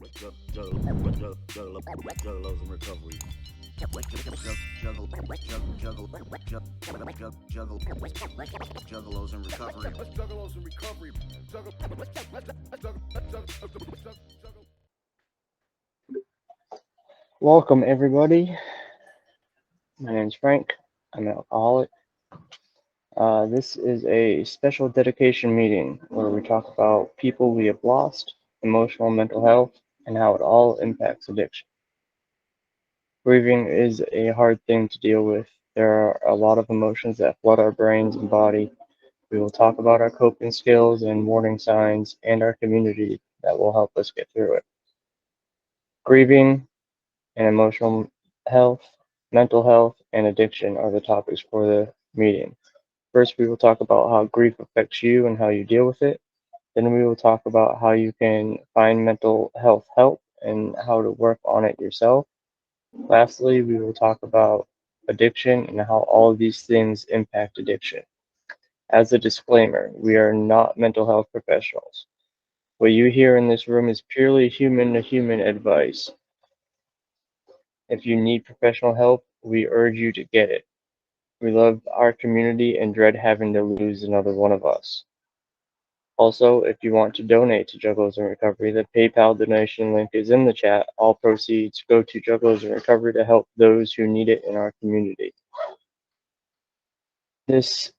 Juggalos in recovery. Juggalos in recovery. Juggalos in recovery. Welcome, everybody. My name is Frank. I'm an alcoholic. This is a special dedication meeting where we talk about people we have lost, emotional and mental health, and how it all impacts addiction. Grieving is a hard thing to deal with. There are a lot of emotions that flood our brains and body. We will talk about our coping skills and warning signs and our community that will help us get through it. Grieving and emotional health, mental health, and addiction are the topics for the meeting. First, we will talk about how grief affects you and how you deal with it. Then we will talk about how you can find mental health help and how to work on it yourself. Lastly, we will talk about addiction and how all of these things impact addiction. As a disclaimer, we are not mental health professionals. What you hear in this room is purely human to human advice. If you need professional help, we urge you to get it. We love our community and dread having to lose another one of us. Also, if you want to donate to Juggalos in Recovery, the PayPal donation link is in the chat. All proceeds go to Juggalos in Recovery to help those who need it in our community. This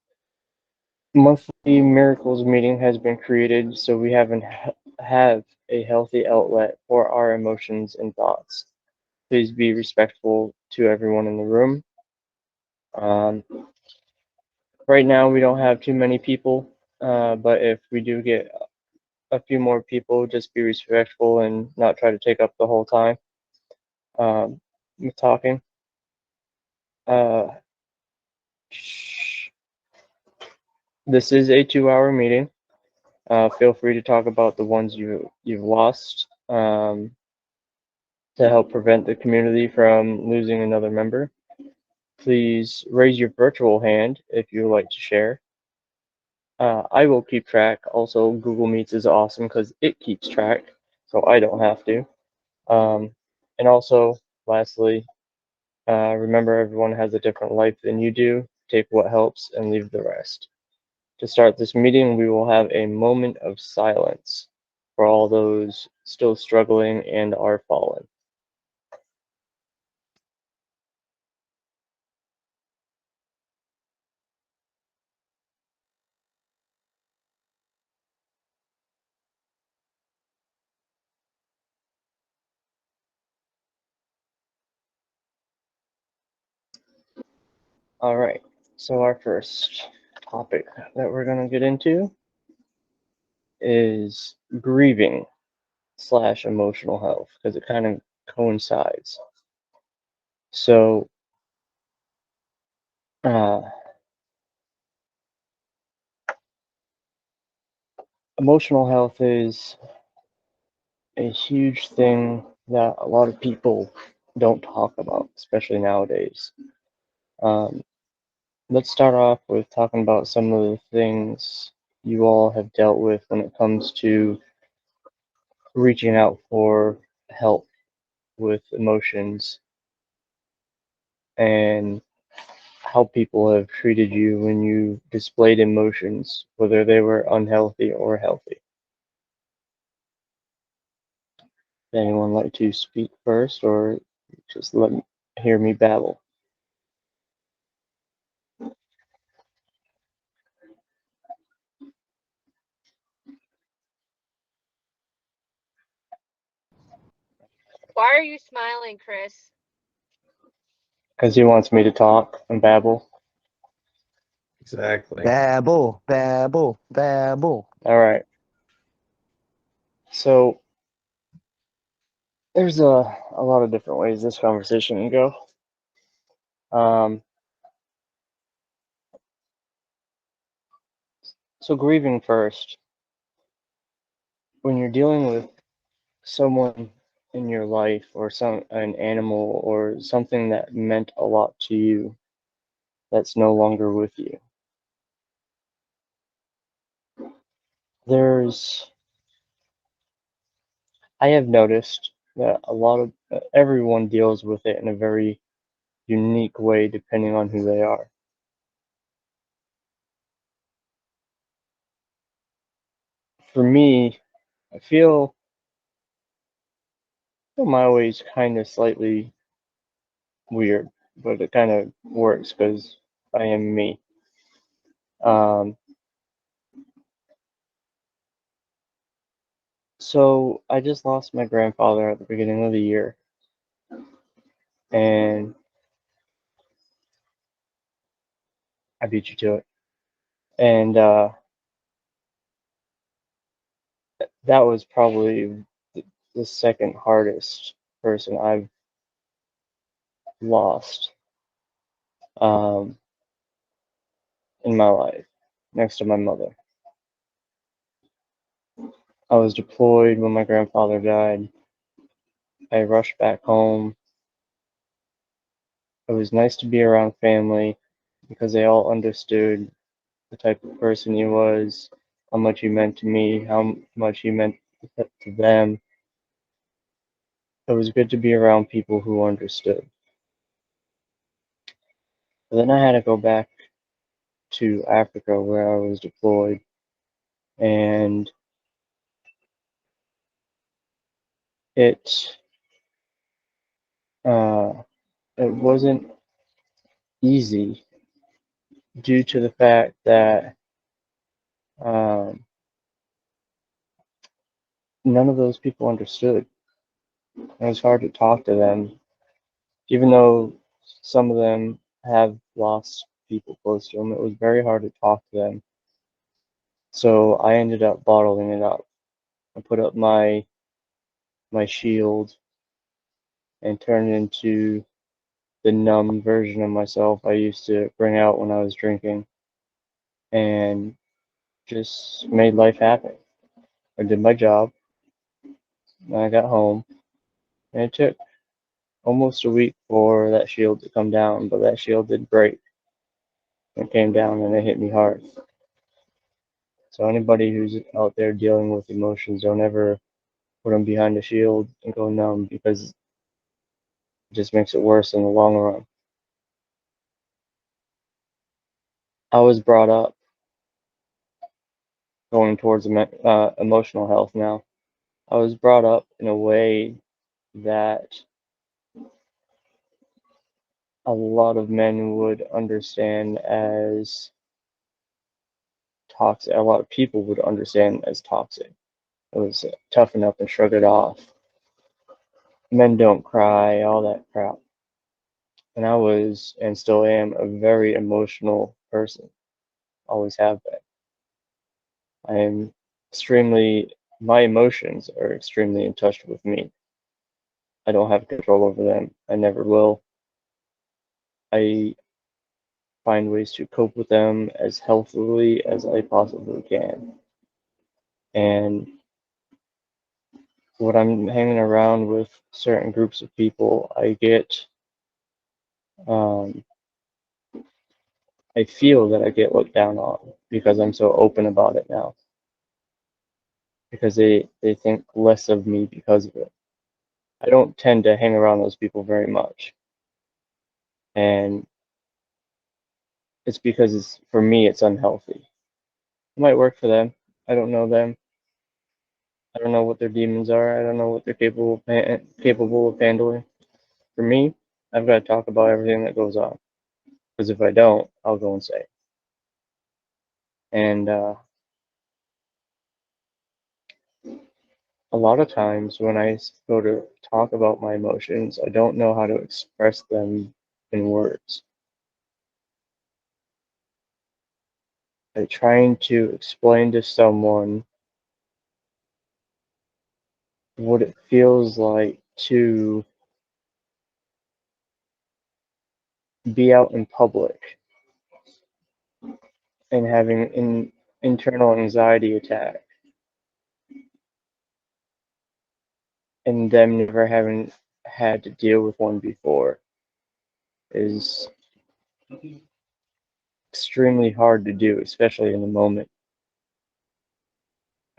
monthly miracles meeting has been created so we have a healthy outlet for our emotions and thoughts. Please be respectful to everyone in the room. Um, right now, we don't have too many people, but if we do get a few more people, just be respectful and not try to take up the whole time with talking. Uh, this is a 2-hour meeting. Feel free to talk about the ones you've lost to help prevent the community from losing another member. Please raise your virtual hand if you would like to share. I will keep track. Also, Google Meets is awesome because it keeps track, so I don't have to. And also, lastly, remember everyone has a different life than you do. Take what helps and leave the rest. To start this meeting, we will have a moment of silence for all those still struggling and are fallen. All right, so our first topic that we're going to get into is grieving slash emotional health because it kind of coincides. So, uh, emotional health is a huge thing that a lot of people don't talk about, especially nowadays. Um, let's start off with talking about some of the things you all have dealt with when it comes to reaching out for help with emotions and how people have treated you when you displayed emotions, whether they were unhealthy or healthy. Anyone like to speak first or just hear me babble? Why are you smiling, Chris? Because he wants me to talk and babble. Exactly. Babble, babble, babble. All right. So there's a lot of different ways this conversation can go. So grieving first. When you're dealing with someone in your life or an animal or something that meant a lot to you that's no longer with you, there's I have noticed that a lot of everyone deals with it in a very unique way depending on who they are. For me, I feel my way is kind of slightly weird, but it kind of works because I am me. Um, so I just lost my grandfather at the beginning of the year, and I beat you to it. And that was probably the second hardest person I've lost um, in my life, next to my mother. I was deployed when my grandfather died. I rushed back home. It was nice to be around family because they all understood the type of person he was, how much he meant to me, how much he meant to them. It was good to be around people who understood. But then I had to go back to Africa where I was deployed, and it uh, it wasn't easy due to the fact that um, none of those people understood. It was hard to talk to them, even though some of them have lost people close to them. It was very hard to talk to them. So I ended up bottling it up. I put up my shield and turned it into the numb version of myself I used to bring out when I was drinking, and just made life happen. I did my job, and I got home, and it took almost a week for that shield to come down, but that shield did break. It came down and it hit me hard. So anybody who's out there dealing with emotions, don't ever put them behind a shield and go numb, because it just makes it worse in the long run. I was brought up going towards emotional health now. I was brought up in a way that a lot of men would understand as toxic. A lot of people would understand as toxic. It was toughen up and shrug it off. Men don't cry, all that crap. And I was, and still am, a very emotional person. Always have been. I am my emotions are extremely in touch with me. I don't have control over them. I never will. I find ways to cope with them as healthily as I possibly can. And when I'm hanging around with certain groups of people, um, I feel that I get looked down on because I'm so open about it now. Because they think less of me because of it. I don't tend to hang around those people very much. And it's because for me, it's unhealthy. It might work for them. I don't know them. I don't know what their demons are. I don't know what they're capable of handling. For me, I've got to talk about everything that goes on. Because if I don't, I'll go and say it. And a lot of times when I go to talk about my emotions, I don't know how to express them in words. Like trying to explain to someone what it feels like to be out in public and having an internal anxiety attack, and them never having had to deal with one before is extremely hard to do, especially in the moment.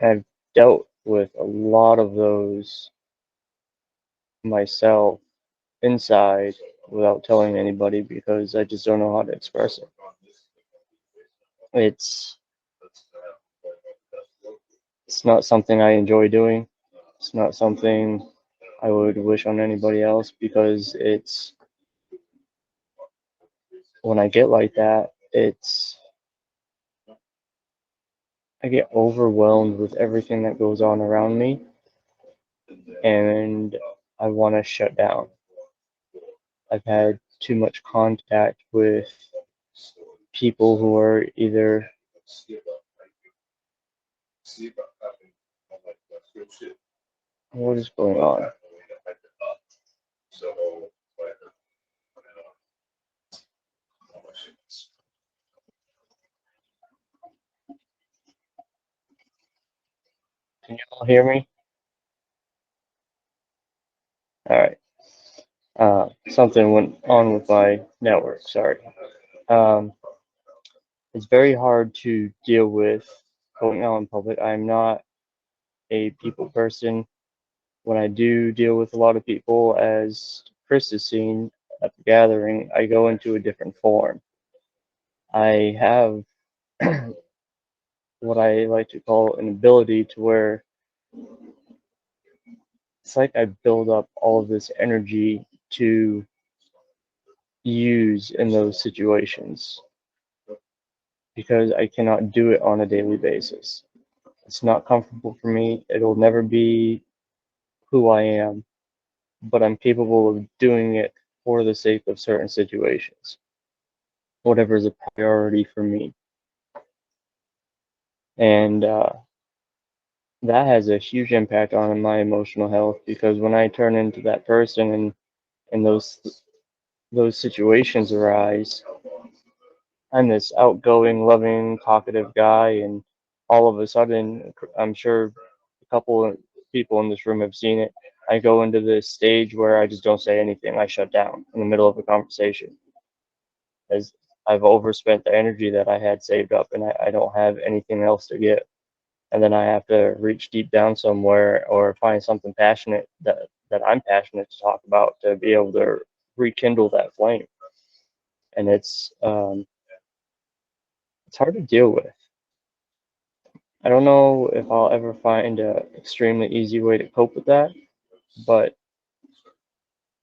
I've dealt with a lot of those myself inside without telling anybody because I just don't know how to express it. It's not something I enjoy doing. It's not something I would wish on anybody else because it's when I get like that, I get overwhelmed with everything that goes on around me and I want to shut down. I've had too much contact with people who are either what is going on? Can you all hear me? All right. Something went on with my network. Sorry. Um, it's very hard to deal with going out in public. I'm not a people person. When I do deal with a lot of people, as Chris has seen at the gathering, I go into a different form. I have what I like to call an ability to where it's like I build up all of this energy to use in those situations because I cannot do it on a daily basis. It's not comfortable for me. It'll never be who I am, but I'm capable of doing it for the sake of certain situations, whatever is a priority for me. And that has a huge impact on my emotional health because when I turn into that person and those situations arise, I'm this outgoing, loving, talkative guy, and all of a sudden, I'm sure a couple of people in this room have seen it. I go into this stage where I just don't say anything. I shut down in the middle of a conversation as I've overspent the energy that I had saved up, and I don't have anything else to give. And then I have to reach deep down somewhere or find something passionate that I'm passionate to talk about to be able to rekindle that flame. And it's hard to deal with. I don't know if I'll ever find a extremely easy way to cope with that, but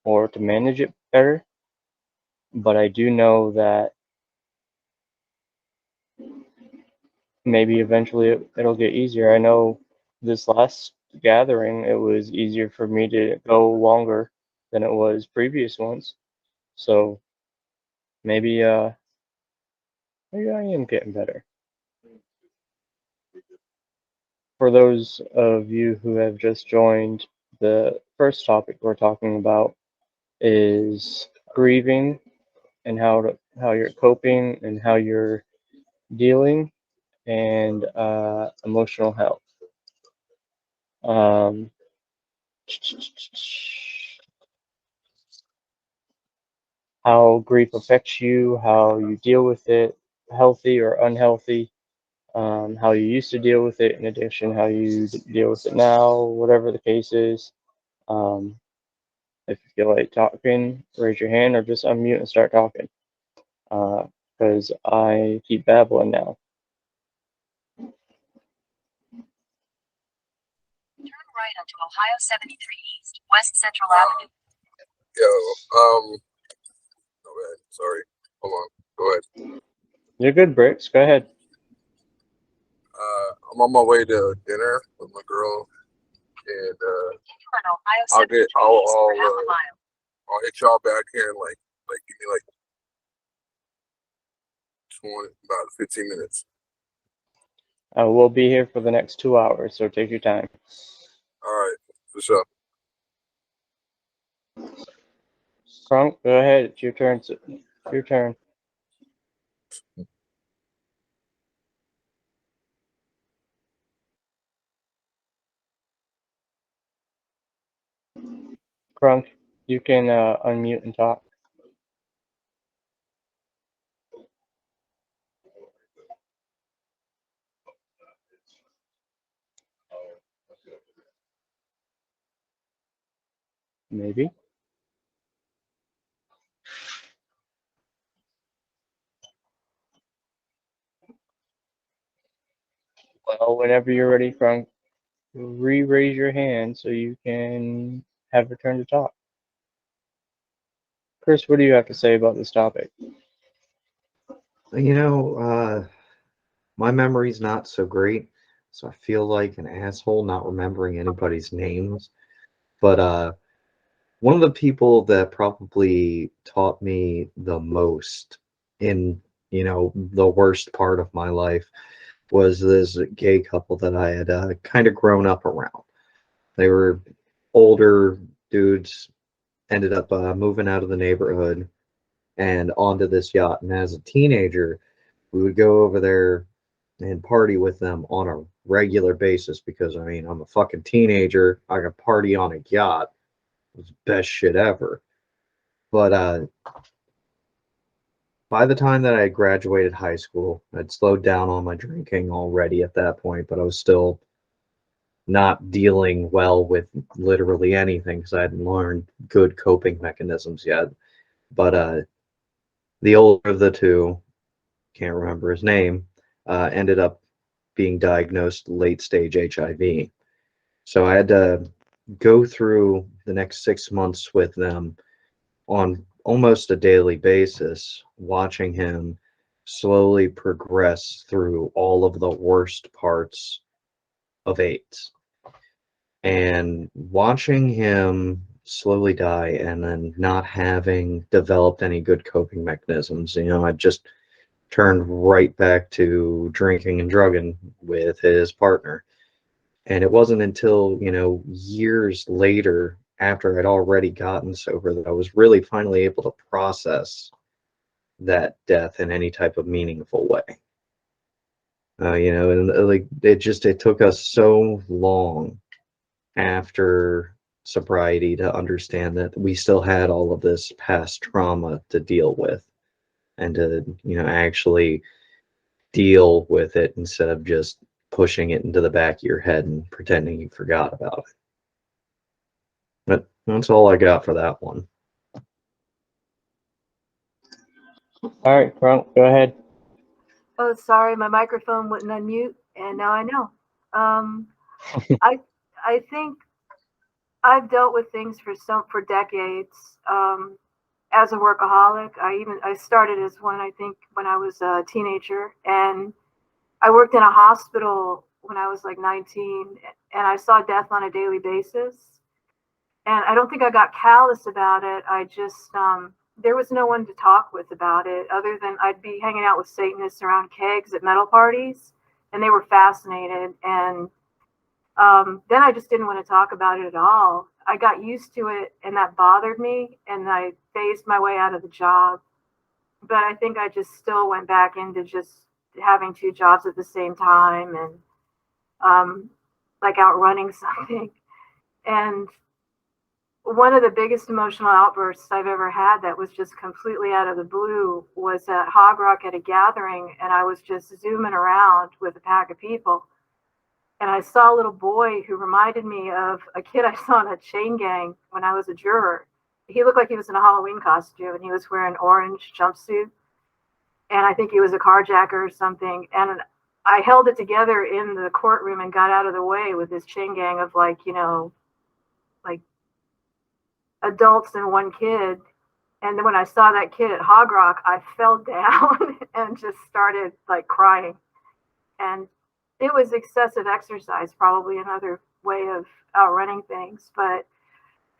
or to manage it better. But I do know that maybe eventually it'll get easier. I know this last gathering, it was easier for me to go longer than it was previous ones. So maybe I am getting better. For those of you who have just joined, the first topic we're talking about is grieving and how you're coping and how you're dealing and emotional health. Um, how grief affects you, how you deal with it, healthy or unhealthy, how you used to deal with it, in addition, how you deal with it now, whatever the case is. Um, if you feel like talking, raise your hand or just unmute and start talking. Because I keep babbling now. Turn right onto Ohio 73 East, West Central Avenue. Yo, oh man, sorry. Hold on. Go ahead. You're good, Bricks. Go ahead. I'm on my way to dinner with my girl, and Continue on Ohio I'll 73 get, East for half a mile. I'll hit y'all back here in like give me like about 15 minutes. We'll be here for the next 2 hours, so take your time. All right, for sure. Crunk, go ahead. It's your turn. Your turn. Crunk, you can unmute and talk. Maybe. Well, whenever you're ready, Frank, re-raise your hand so you can have a turn to talk. Chris, what do you have to say about this topic? You know, my memory's not so great, so I feel like an asshole not remembering anybody's names. But one of the people that probably taught me the most in, the worst part of my life was this gay couple that I had kind of grown up around. They were older dudes, ended up moving out of the neighborhood and onto this yacht. And as a teenager, we would go over there and party with them on a regular basis because, I mean, I'm a fucking teenager. I could party on a yacht. It was the best shit ever. But by the time that I had graduated high school, I'd slowed down on my drinking already at that point, but I was still not dealing well with literally anything because I hadn't learned good coping mechanisms yet. But the older of the two, can't remember his name, ended up being diagnosed late stage HIV. So I had to go through the next 6 months with them on almost a daily basis, watching him slowly progress through all of the worst parts of AIDS and watching him slowly die and then not having developed any good coping mechanisms. I just turned right back to drinking and drugging with his partner. And it wasn't until, years later, after I'd already gotten sober, that I was really finally able to process that death in any type of meaningful way. And like it took us so long after sobriety to understand that we still had all of this past trauma to deal with and to, actually deal with it instead of just pushing it into the back of your head and pretending you forgot about it. But that's all I got for that one. All right, Frank, go ahead. Oh, sorry, my microphone wouldn't unmute, and now I know. I think I've dealt with things for decades. As a workaholic, I started as one, I think, when I was a teenager, and I worked in a hospital when I was like 19, and I saw death on a daily basis. And I don't think I got callous about it. I just there was no one to talk with about it other than I'd be hanging out with Satanists around kegs at metal parties, and they were fascinated. And then I just didn't want to talk about it at all. I got used to it, and that bothered me, and I phased my way out of the job. But I think I just still went back into just having two jobs at the same time and like outrunning something. And one of the biggest emotional outbursts I've ever had that was just completely out of the blue was at Hog Rock at a gathering, and I was just zooming around with a pack of people. And I saw a little boy who reminded me of a kid I saw in a chain gang when I was a juror. He looked like he was in a Halloween costume, and he was wearing an orange jumpsuit. And I think he was a carjacker or something. And I held it together in the courtroom and got out of the way with this chain gang of like adults and one kid. And then when I saw that kid at Hog Rock, I fell down and just started like crying. And it was excessive exercise, probably another way of outrunning things. But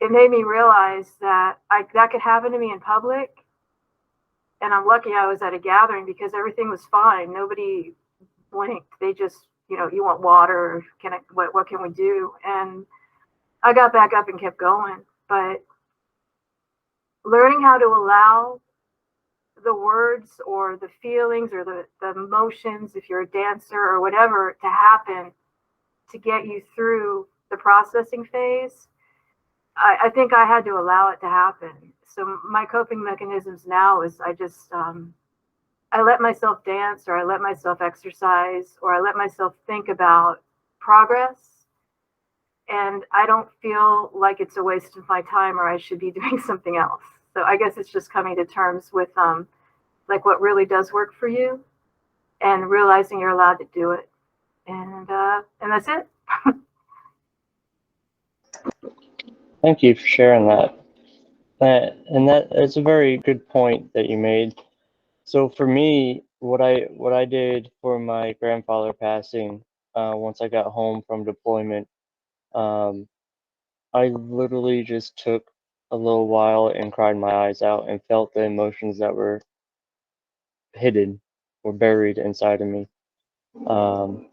it made me realize that that could happen to me in public. And I'm lucky I was at a gathering because everything was fine. Nobody blinked. They just, you want water? What can we do? And I got back up and kept going. But learning how to allow the words or the feelings or the emotions, if you're a dancer or whatever, to happen to get you through the processing phase, I think I had to allow it to happen. So my coping mechanisms now is I just, I let myself dance, or I let myself exercise, or I let myself think about progress. and I don't feel like it's a waste of my time or I should be doing something else. So I guess it's just coming to terms with like what really does work for you and realizing you're allowed to do it. And that's it. Thank you for sharing that. And that's a very good point that you made. So for me, what I did for my grandfather passing, once I got home from deployment, um, I literally just took a little while and cried my eyes out and felt the emotions that were hidden or buried inside of me. Um,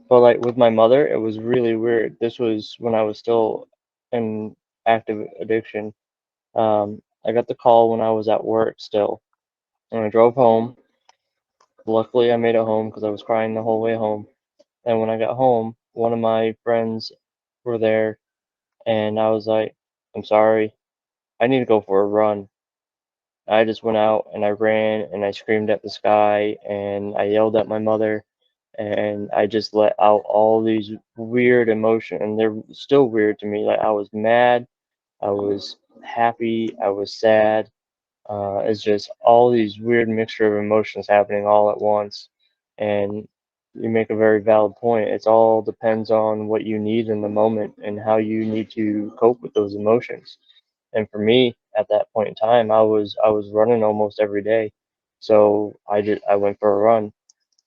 but like with my mother, it was really weird. This was when I was still in active addiction. I got the call when I was at work still, and I drove home. Luckily, I made it home because I was crying the whole way home. And when I got home, one of my friends were there, and I was like, "I'm sorry, I need to go for a run." I just went out and I ran and I screamed at the sky and I yelled at my mother and I just let out all these weird emotions, and they're still weird to me. Like I was mad, I was happy, I was sad. It's just all these weird mixture of emotions happening all at once. And you make a very valid point. It's all depends on what you need in the moment and how you need to cope with those emotions. And for me, at that point in time, I was running almost every day. So I went for a run.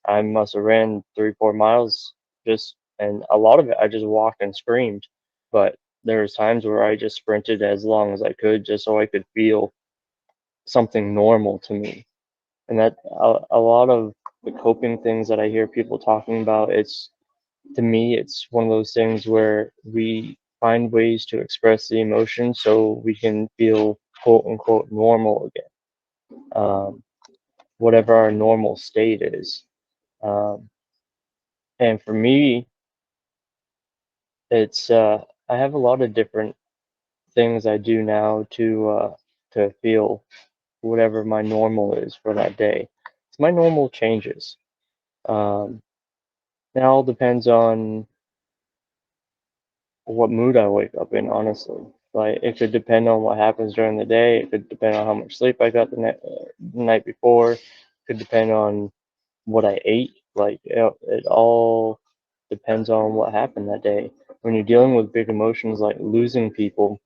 I must have ran 3, 4 miles just, and a lot of it I just walked and screamed. But there was times where I just sprinted as long as I could just so I could feel something normal to me. And that a lot of the coping things that I hear people talking about, it's to me, it's one of those things where we find ways to express the emotion so we can feel quote unquote normal again, whatever our normal state is. Um, and for me, it's I have a lot of different things I do now to feel whatever my normal is for that day. So my normal changes. Um, it all depends on what mood I wake up in, honestly. Like it could depend on what happens during the day. It could depend on how much sleep I got the night before. It could depend on what I ate. Like it all depends on what happened that day. When you're dealing with big emotions like losing people,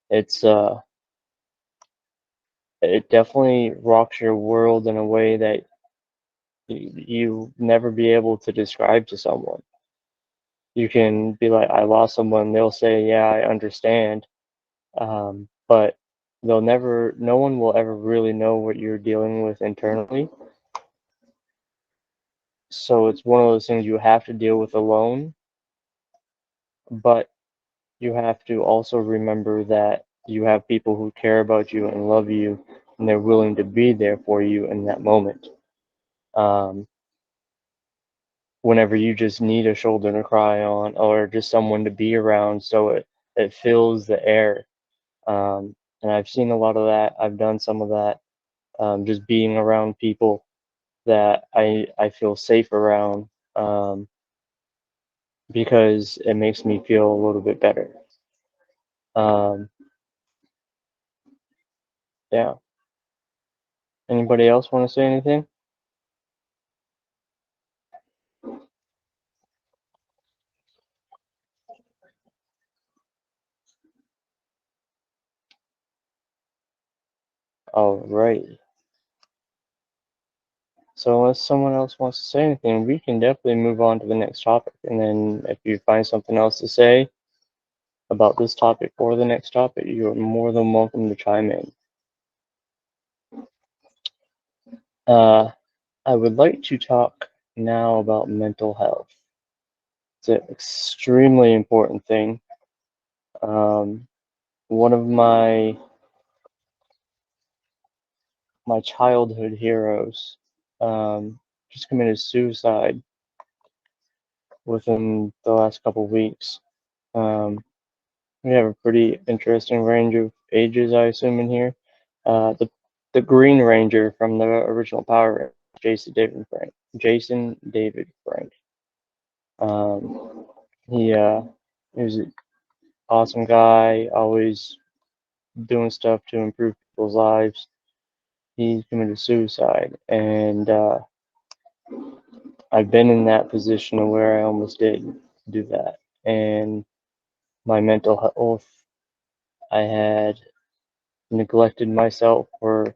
it's it definitely rocks your world in a way that you never be able to describe to someone. You can be like, I lost someone. They'll say, yeah, I understand. But no one will ever really know what you're dealing with internally. So it's one of those things you have to deal with alone, but you have to also remember that you have people who care about you and love you, and they're willing to be there for you in that moment. Um, Whenever you just need a shoulder to cry on or just someone to be around so it fills the air. And I've seen a lot of that. I've done some of that. Just being around people that I feel safe around, because it makes me feel a little bit better. Um, yeah. Anybody else want to say anything? All right. So unless someone else wants to say anything, we can definitely move on to the next topic. And then if you find something else to say about this topic or the next topic, you're more than welcome to chime in. Uh, I would like to talk now about mental health. It's an extremely important thing. Um, One of my childhood heroes just committed suicide within the last couple of weeks. Um, we have a pretty interesting range of ages, I assume, in here. The Green Ranger from the original Power Rangers, Jason David Frank. Jason David Frank. Um, he He was an awesome guy, always doing stuff to improve people's lives. He committed suicide, and I've been in that position where I almost did do that. And my mental health, I had neglected myself for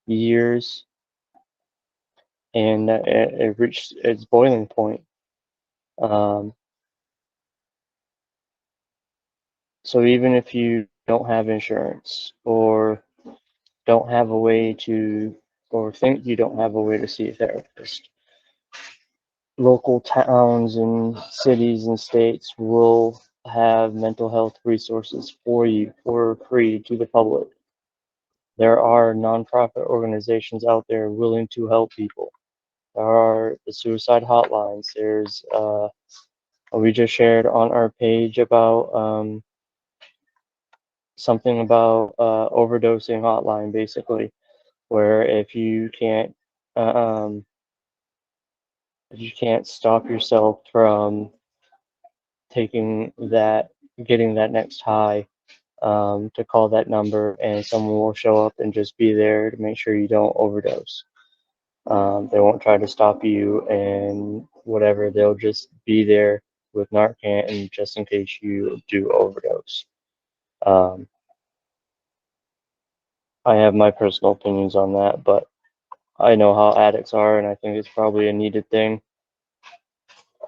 years, and it reached its boiling point. Um, so even if you don't have insurance or don't have a way to, or think you don't have a way to see a therapist, local towns and cities and states will have mental health resources for you for free to the public. There are nonprofit organizations out there willing to help people. There are the suicide hotlines. There's we just shared on our page about something about overdosing hotline, basically, where uh, um, if you can't stop yourself from taking that, getting that next high, to call that number and someone will show up and just be there to make sure you don't overdose. They won't try to stop you and whatever, they'll just be there with Narcan and just in case you do overdose. Um, I have my personal opinions on that, but I know how addicts are, and I think it's probably a needed thing.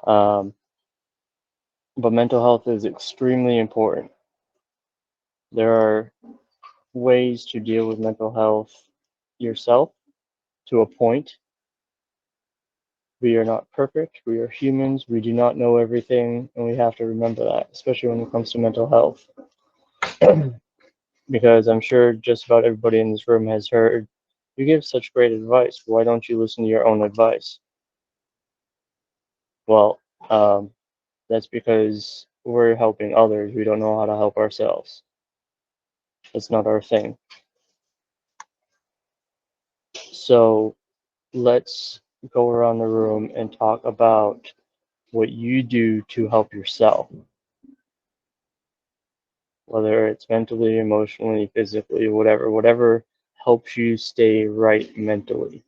Um, but mental health is extremely important. There are ways to deal with mental health yourself to a point. We are not perfect. We are humans. We do not know everything, and we have to remember that, especially when it comes to mental health. Because I'm sure just about everybody in this room has heard, you give such great advice. Why don't you listen to your own advice? Well, that's because we're helping others. We don't know how to help ourselves. It's not our thing. So let's go around the room and talk about what you do to help yourself, whether it's mentally, emotionally, physically, whatever helps you stay right mentally.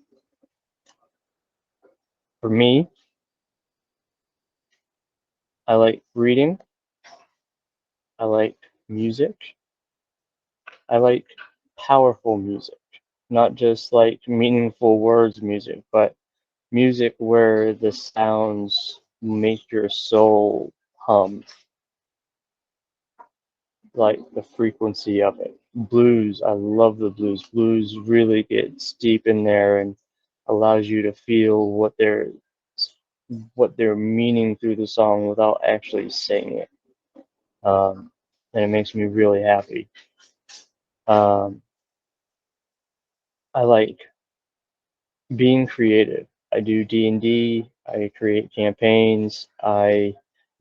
For me, I like reading, I like music, I like powerful music, not just like meaningful words music, but music where the sounds make your soul hum, like the frequency of it. Blues, I love the blues. Blues really gets deep in there and allows you to feel what they're meaning through the song without actually saying it. And it makes me really happy. Um, I like being creative. I do D&D, I create campaigns, I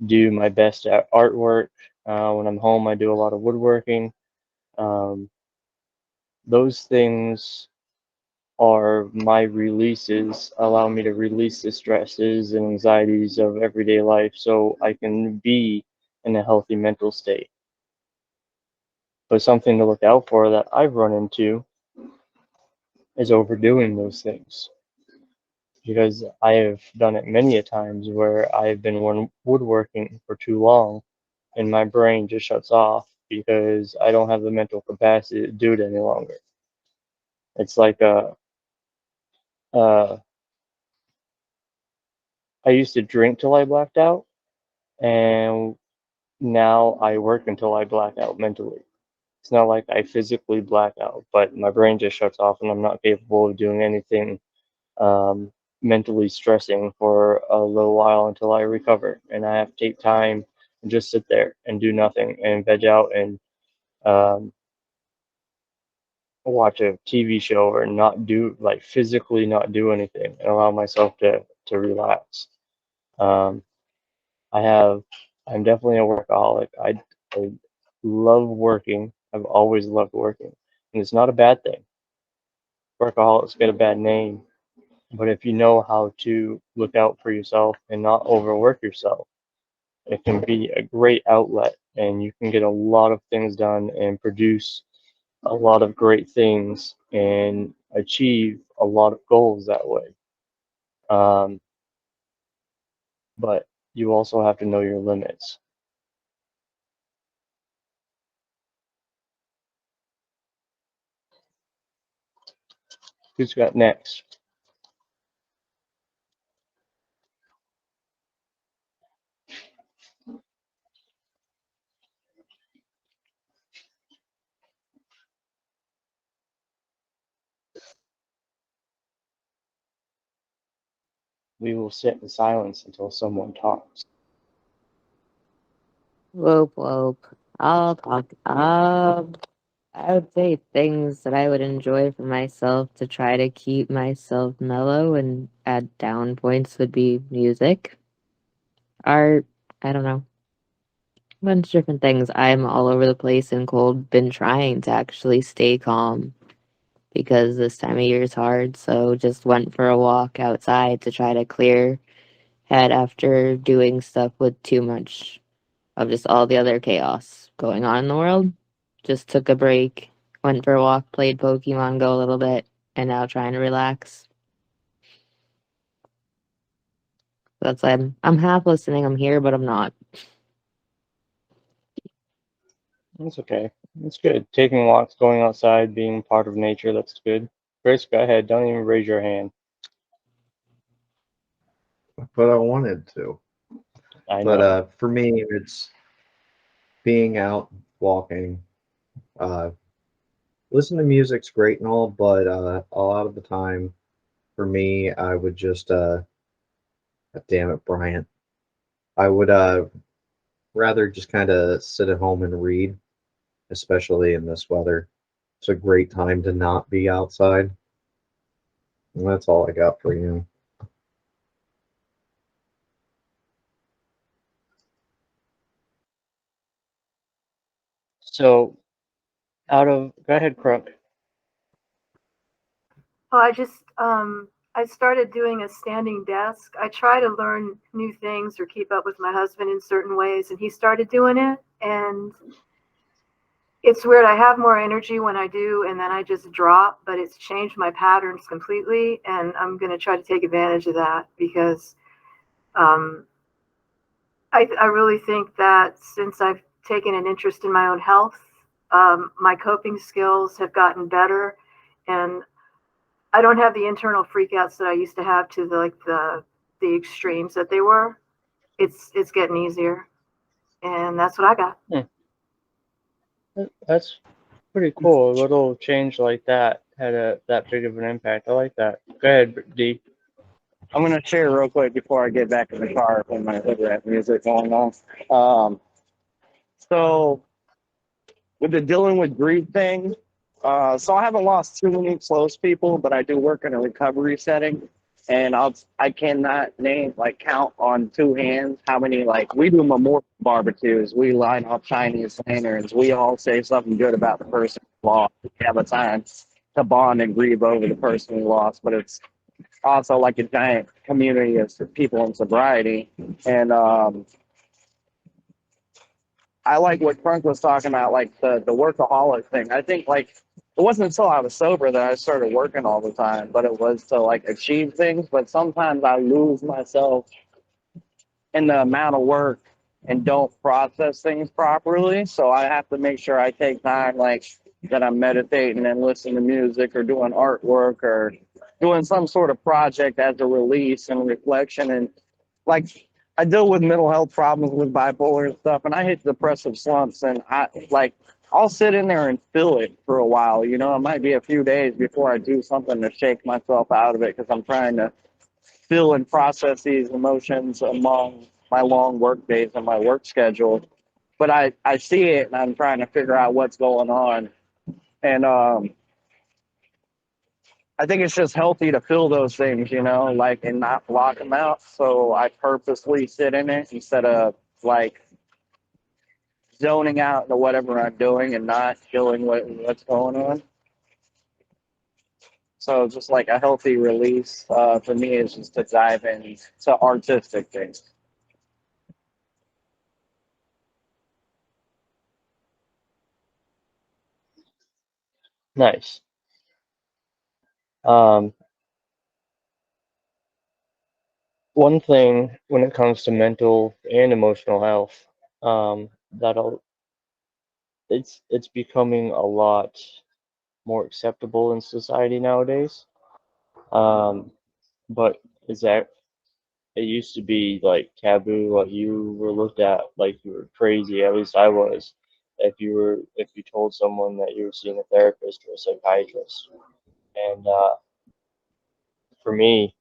do my best at artwork. When I'm home, I do a lot of woodworking. Um, those things are my releases, allow me to release the stresses and anxieties of everyday life so I can be in a healthy mental state. But something to look out for that I've run into is overdoing those things. Because I have done it many a times where I've been woodworking for too long and my brain just shuts off because I don't have the mental capacity to do it any longer. It's like uh, I used to drink till I blacked out, and now I work until I black out mentally. It's not like I physically black out, but my brain just shuts off and I'm not capable of doing anything um, mentally stressing for a little while until I recover. And I have to take time and just sit there and do nothing and veg out and um, watch a TV show or not do, like, physically not do anything and allow myself to relax. Um, I have, I'm definitely a workaholic. I love working. I've always loved working, and it's not a bad thing. Workaholics get a bad name, but if you know how to look out for yourself and not overwork yourself, It can be a great outlet, and you can get a lot of things done and produce a lot of great things and achieve a lot of goals that way. Um, but you also have to know your limits. Who's got next? We will sit in silence until someone talks. Whoop whoop. I'll talk. I would say things that I would enjoy for myself to try to keep myself mellow and at down points would be music, art, I don't know, a bunch of different things. I'm all over the place and cold, been trying to actually stay calm because this time of year is hard. So just went for a walk outside to try to clear head after doing stuff with too much of just all the other chaos going on in the world. Just took a break, went for a walk, played Pokemon Go a little bit, and now trying to relax. That's I'm half listening. I'm here, but I'm not. That's okay. That's good. Taking walks, going outside, being part of nature, that's good. Chris, go ahead. Don't even raise your hand. But I wanted to. I But know. for me, it's being out walking. Listen to music's great and all, but a lot of the time, for me, I would just damn it, Bryant. I would rather just kind of sit at home and read, especially in this weather. It's a great time to not be outside. And that's all I got for you. So, go ahead, Crook. Oh, I started doing a standing desk. I try to learn new things or keep up with my husband in certain ways, and he started doing it. And it's weird. I have more energy when I do, and then I just drop, but it's changed my patterns completely. And I'm going to try to take advantage of that because um, I really think that since I've taken an interest in my own health, my coping skills have gotten better. And I don't have the internal freakouts that I used to have to the extremes that they were. It's getting easier, and that's what I got. That's pretty cool. A little change like that had that big of an impact. I like that. Go ahead, D. I'm gonna share real quick before I get back in the car with my hood rap music going on. Um, so with the dealing with grief thing, so I haven't lost too many close people, but I do work in a recovery setting, and I cannot name like count on two hands how many like we do memorial barbecues, we line up Chinese lanterns, we all say something good about the person we lost. We have a time to bond and grieve over the person we lost, but it's also like a giant community of people in sobriety, and I like what Crunk was talking about, like the workaholic thing. I think like it wasn't until I was sober that I started working all the time, but it was to like achieve things. But sometimes I lose myself in the amount of work and don't process things properly. So I have to make sure I take time, like that I'm meditating and listening to music or doing artwork or doing some sort of project as a release and reflection. And like I deal with mental health problems with bipolar and stuff, and I hit depressive slumps, and I'll sit in there and feel it for a while. You know, it might be a few days before I do something to shake myself out of it because I'm trying to feel and process these emotions among my long work days and my work schedule. But I see it and I'm trying to figure out what's going on. And I think it's just healthy to feel those things, you know, like and not block them out. So I purposely sit in it instead of like zoning out into whatever I'm doing and not feeling what's going on. So just like a healthy release for me is just to dive into artistic things. Nice. Um, one thing when it comes to mental and emotional health, that'll it's becoming a lot more acceptable in society nowadays. Um, but is that it used to be like taboo, like you were looked at like you were crazy, at least I was, if you told someone that you were seeing a therapist or a psychiatrist. And for me,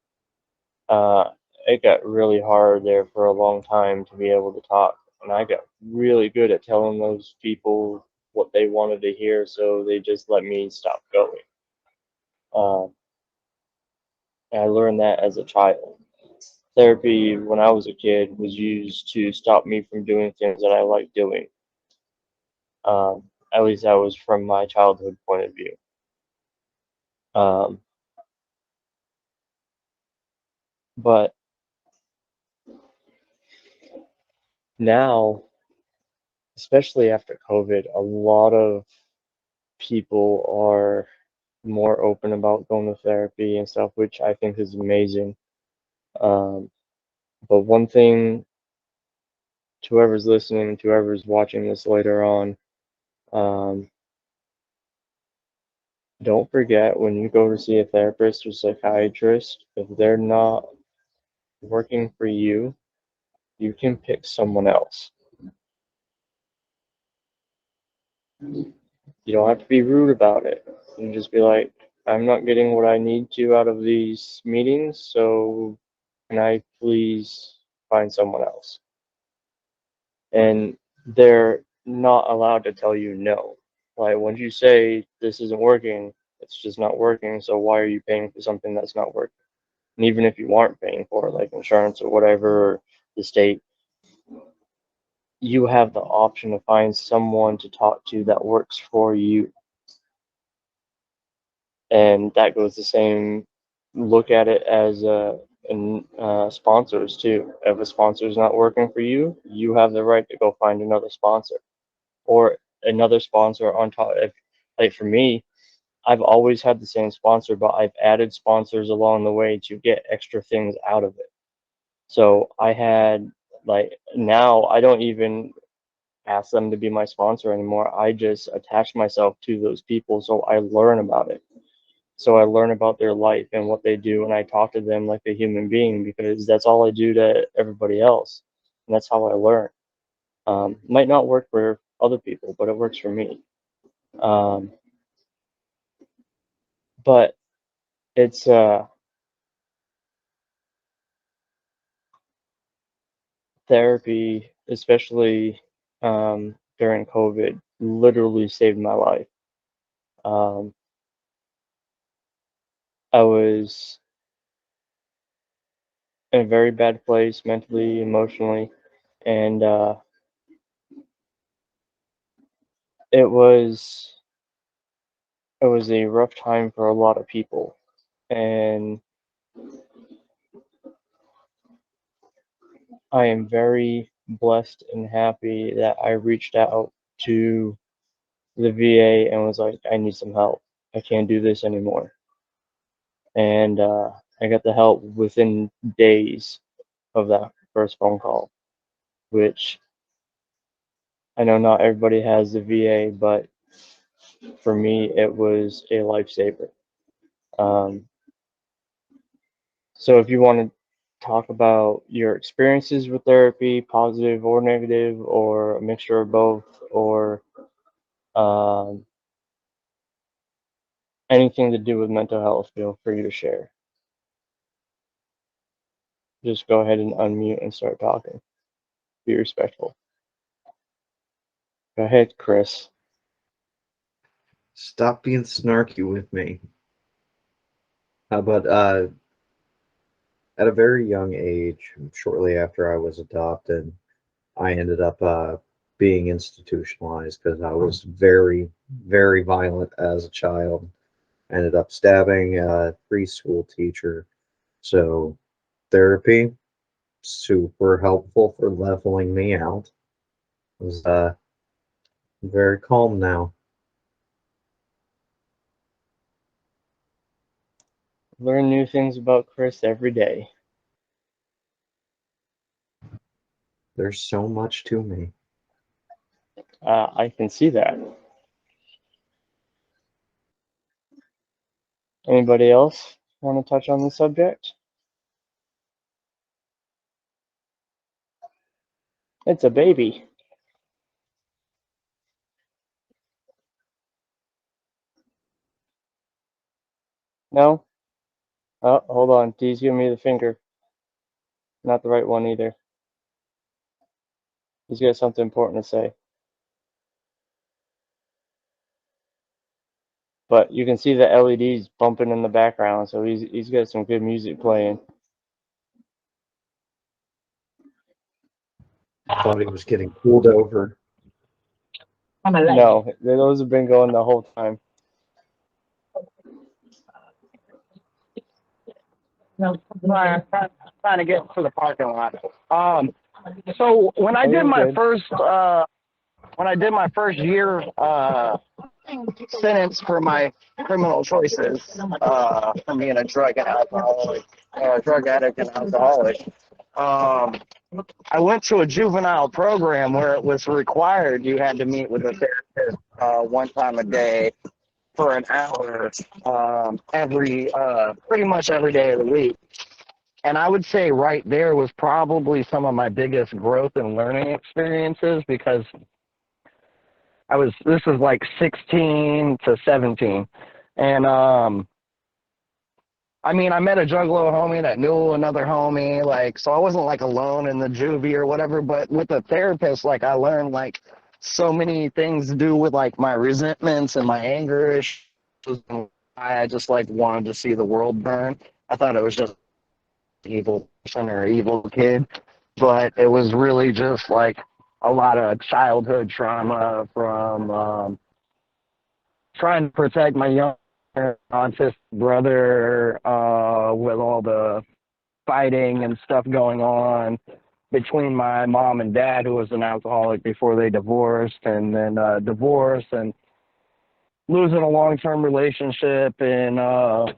uh, it got really hard there for a long time to be able to talk. And I got really good at telling those people what they wanted to hear, so they just let me stop going. Um, and I learned that as a child. Therapy, when I was a kid, was used to stop me from doing things that I like doing. At least that was from my childhood point of view. Um, but now, especially after COVID, a lot of people are more open about going to therapy and stuff, which I think is amazing. Um, but one thing to whoever's listening, to whoever's watching this later on, um, don't forget when you go to see a therapist or psychiatrist, if they're not working for you, you can pick someone else. You don't have to be rude about it. You can just be like, I'm not getting what I need to out of these meetings, so can I please find someone else? And they're not allowed to tell you no. Like once you say this isn't working, it's just not working, so why are you paying for something that's not working? And even if you aren't paying for it, like insurance or whatever, or the state, you have the option to find someone to talk to that works for you. And that goes the same, look at it as sponsors too. If a sponsor is not working for you, you have the right to go find another sponsor or another sponsor on top. If, like for me, I've always had the same sponsor, but I've added sponsors along the way to get extra things out of it. So I had, like, now I don't even ask them to be my sponsor anymore. I just attach myself to those people so I learn about it. So I learn about their life and what they do, and I talk to them like a human being because that's all I do to everybody else, and that's how I learn. Might not work for other people, but it works for me. Um, but it's therapy, especially during COVID, literally saved my life. Um, I was in a very bad place mentally, emotionally, and it was it was a rough time for a lot of people. And I am very blessed and happy that I reached out to the VA and was like, I need some help. I can't do this anymore. And I got the help within days of that first phone call, which I know not everybody has the VA, but for me, it was a lifesaver. Um, so if you want to talk about your experiences with therapy, positive or negative, or a mixture of both, or um, anything to do with mental health, feel free to share. Just go ahead and unmute and start talking. Be respectful. Go ahead, Chris. Stop being snarky with me. How about at a very young age, shortly after I was adopted, I ended up being institutionalized because I was very, very violent as a child. I ended up stabbing a preschool teacher. So therapy, super helpful for leveling me out. I was very calm now. Learn new things about Chris every day. There's so much to me. I can see that. Anybody else want to touch on the subject? It's a baby. No? Oh, hold on. D's giving me the finger. Not the right one either. He's got something important to say. But you can see the LEDs bumping in the background, so he's got some good music playing. Thought he was getting pulled over. No, those have been going the whole time. Sorry, I'm trying to get to the parking lot. So when I Oh, did you're my good. first year sentence for my criminal choices, from being a drug and alcoholic, drug addict and alcoholic, I went to a juvenile program where it was required you had to meet with a therapist one time a day for an hour, pretty much every day of the week. And I would say right there was probably some of my biggest growth and learning experiences, because this was like 16 to 17. And I mean, I met a Juggalo homie that knew another homie, like, so I wasn't like alone in the juvie or whatever. But with a therapist, like, I learned like so many things to do with like my resentments and my anger issues, and why I just like wanted to see the world burn. I thought it was just evil person or evil kid, but it was really just like a lot of childhood trauma from trying to protect my young autistic brother, with all the fighting and stuff going on between my mom and dad, who was an alcoholic before they divorced, and then divorce, and losing a long-term relationship, and a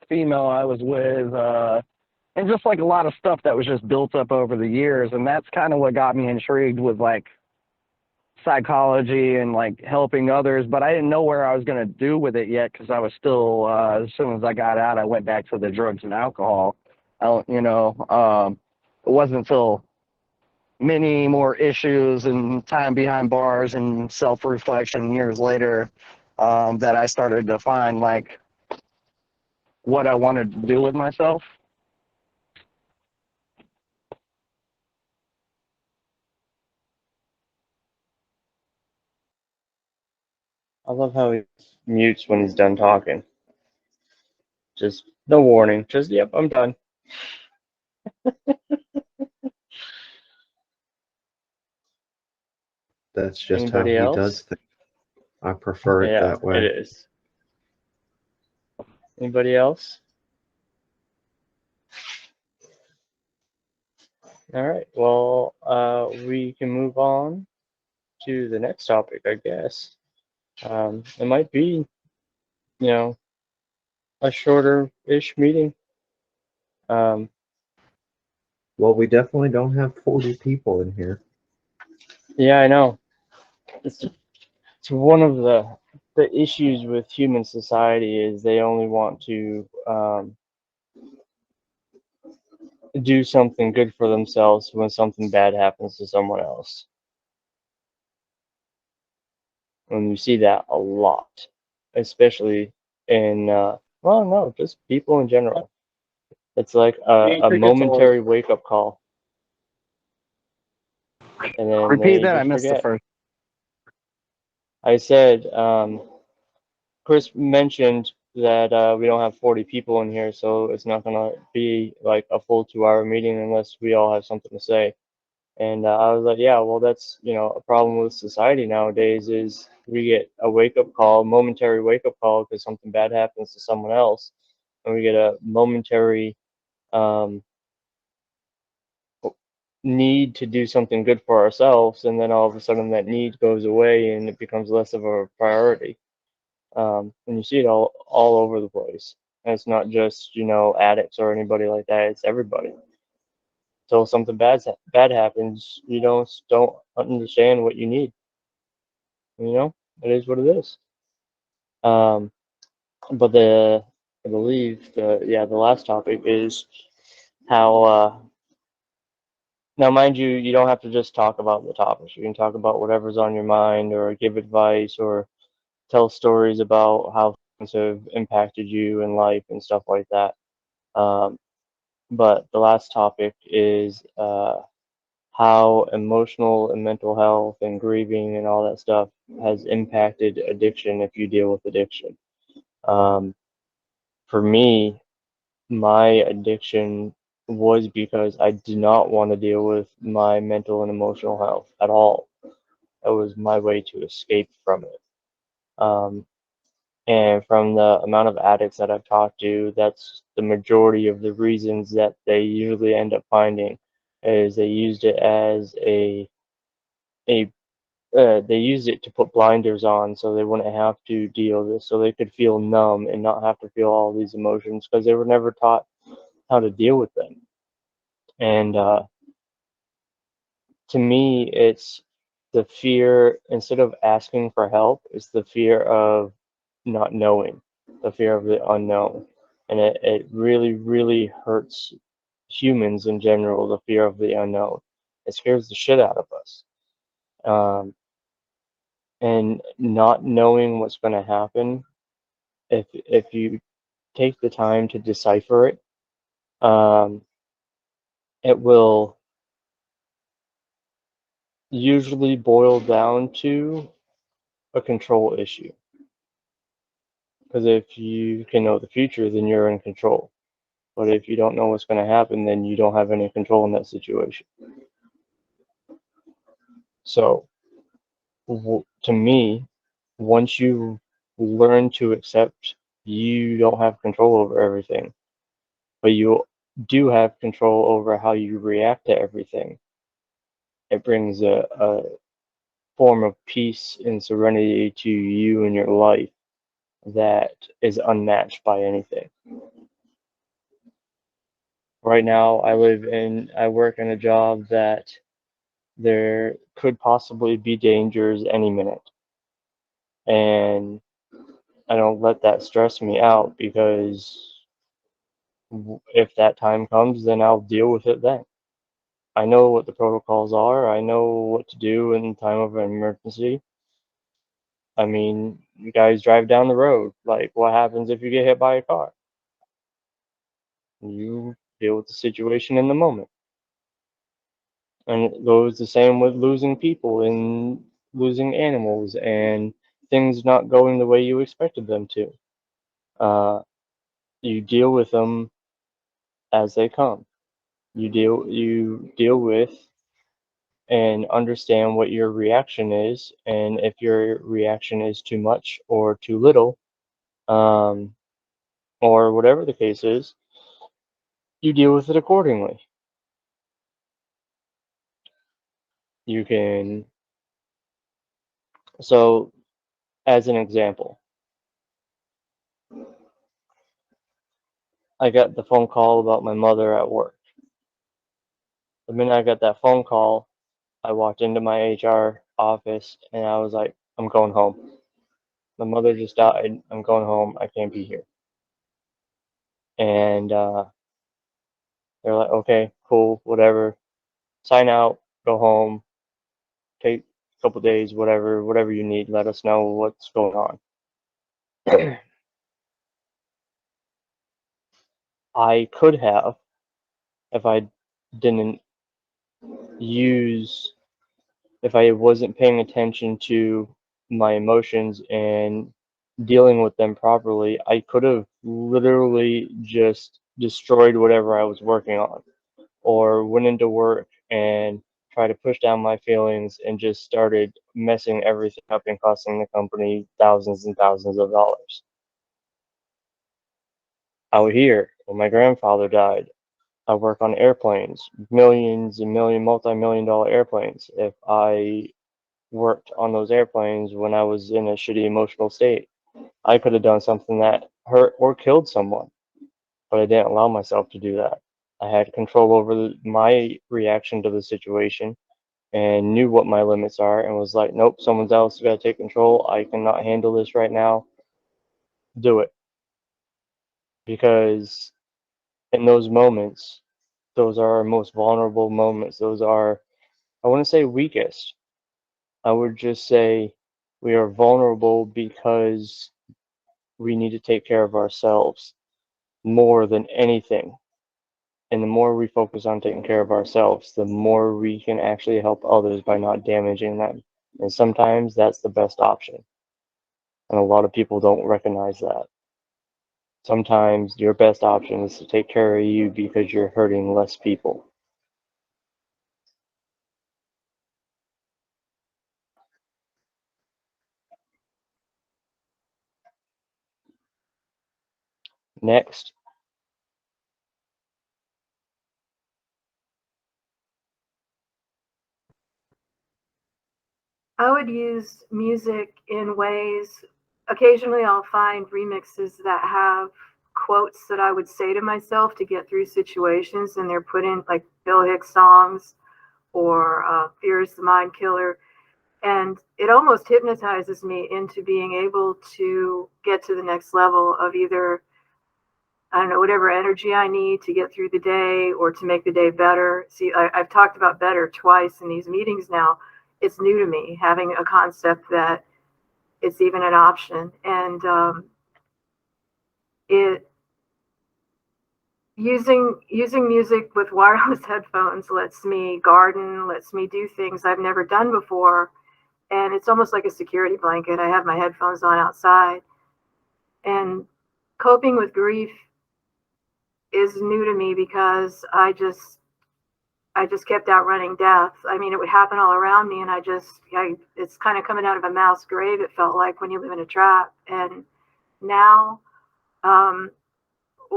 female I was with, and just like a lot of stuff that was just built up over the years. And that's kind of what got me intrigued with like psychology and like helping others, but I didn't know where I was going to do with it yet, because I was still, as soon as I got out, I went back to the drugs and alcohol. It wasn't until many more issues and time behind bars and self-reflection years later, that I started to find like what I wanted to do with myself. I love how he mutes when he's done talking. Just no warning. Just, yep, I'm done. That's just how Anybody he else? does things. I prefer it Yeah, that way. it is. Anybody else? All right. Well, we can move on to the next topic, I guess. It might be, a shorter-ish meeting. Um, Well, we definitely don't have 40 people in here. yeah, I know. It's one of the issues with human society is they only want to do something good for themselves when something bad happens to someone else. And we see that a lot, especially in, well, no, just people in general. It's like a momentary wake-up call, and then Repeat they that. I just missed the forget. first. I said, Chris mentioned that we don't have 40 people in here, so it's not going to be like a full 2-hour meeting unless we all have something to say. And I was like, yeah, well, that's, a problem with society nowadays is we get a wake-up call, momentary wake-up call because something bad happens to someone else, and we get a momentary um, need to do something good for ourselves, and then all of a sudden that need goes away and it becomes less of a priority. And you see it all over the place. And it's not just, addicts or anybody like that. It's everybody. Until something bad happens, you don't understand what you need. It is what it is. Um, but I believe the last topic is how now, mind you, you don't have to just talk about the topics. You can talk about whatever's on your mind, or give advice, or tell stories about how things have impacted you in life and stuff like that. Um, but the last topic is how emotional and mental health and grieving and all that stuff has impacted addiction if you deal with addiction. Um, for me, my addiction was because I did not want to deal with my mental and emotional health at all. That was my way to escape from it. Um, and from the amount of addicts that I've talked to, that's the majority of the reasons that they usually end up finding is they used it as a they used it to put blinders on so they wouldn't have to deal with this, so they could feel numb and not have to feel all these emotions because they were never taught how to deal with them. And to me, it's the fear, instead of asking for help, it's the fear of not knowing, the fear of the unknown. And it really, really hurts humans in general, the fear of the unknown. It scares the shit out of us. And not knowing what's going to happen, if you take the time to decipher it, um, it will usually boil down to a control issue. Because if you can know the future, then you're in control. But if you don't know what's going to happen, then you don't have any control in that situation. So, to me, once you learn to accept you don't have control over everything, but you do have control over how you react to everything, it brings a form of peace and serenity to you and your life that is unmatched by anything. Right now, I work in a job that there could possibly be dangers any minute. And I don't let that stress me out because if that time comes, then I'll deal with it then. I know what the protocols are. I know what to do in time of an emergency. I mean, you guys drive down the road. Like, what happens if you get hit by a car? You deal with the situation in the moment. And it goes the same with losing people and losing animals and things not going the way you expected them to. You deal with them as they come. You deal with and understand what your reaction is, and if your reaction is too much or too little, um, or whatever the case is, you deal with it accordingly. You can, so as an example, I got the phone call about my mother at work. The minute I got that phone call, I walked into my HR office and I was like, I'm going home. My mother just died. I'm going home. I can't be here. And they're like, okay, cool, whatever. Sign out, go home, take a couple days, whatever you need. Let us know what's going on. I could have, if I didn't use, if I wasn't paying attention to my emotions and dealing with them properly, I could have literally just destroyed whatever I was working on, or went into work and tried to push down my feelings and just started messing everything up and costing the company thousands and thousands of dollars. Out here, when my grandfather died, I work on airplanes, millions and multi-million dollar airplanes. If I worked on those airplanes when I was in a shitty emotional state, I could have done something that hurt or killed someone, but I didn't allow myself to do that. I had control over my reaction to the situation and knew what my limits are and was like, nope, someone else got to take control. I cannot handle this right now. Do it. Because in those moments, those are our most vulnerable moments. Those are, I wouldn't say weakest. I would just say we are vulnerable because we need to take care of ourselves more than anything. And the more we focus on taking care of ourselves, the more we can actually help others by not damaging them. And sometimes that's the best option. And a lot of people don't recognize that. Sometimes your best option is to take care of you because you're hurting less people. Next, I would use music in ways, occasionally I'll find remixes that have quotes that I would say to myself to get through situations, and they're put in like Bill Hicks songs or Fear is the Mind Killer. And it almost hypnotizes me into being able to get to the next level of either, I don't know, whatever energy I need to get through the day or to make the day better. See, I've talked about better twice in these meetings now. It's new to me having a concept that it's even an option. And it using music with wireless headphones lets me garden, lets me do things I've never done before. And it's almost like a security blanket. I have my headphones on outside. And coping with grief is new to me because I just kept outrunning death. I mean, it would happen all around me, and it's kind of coming out of a mass grave. It felt like when you live in a trap. And now um,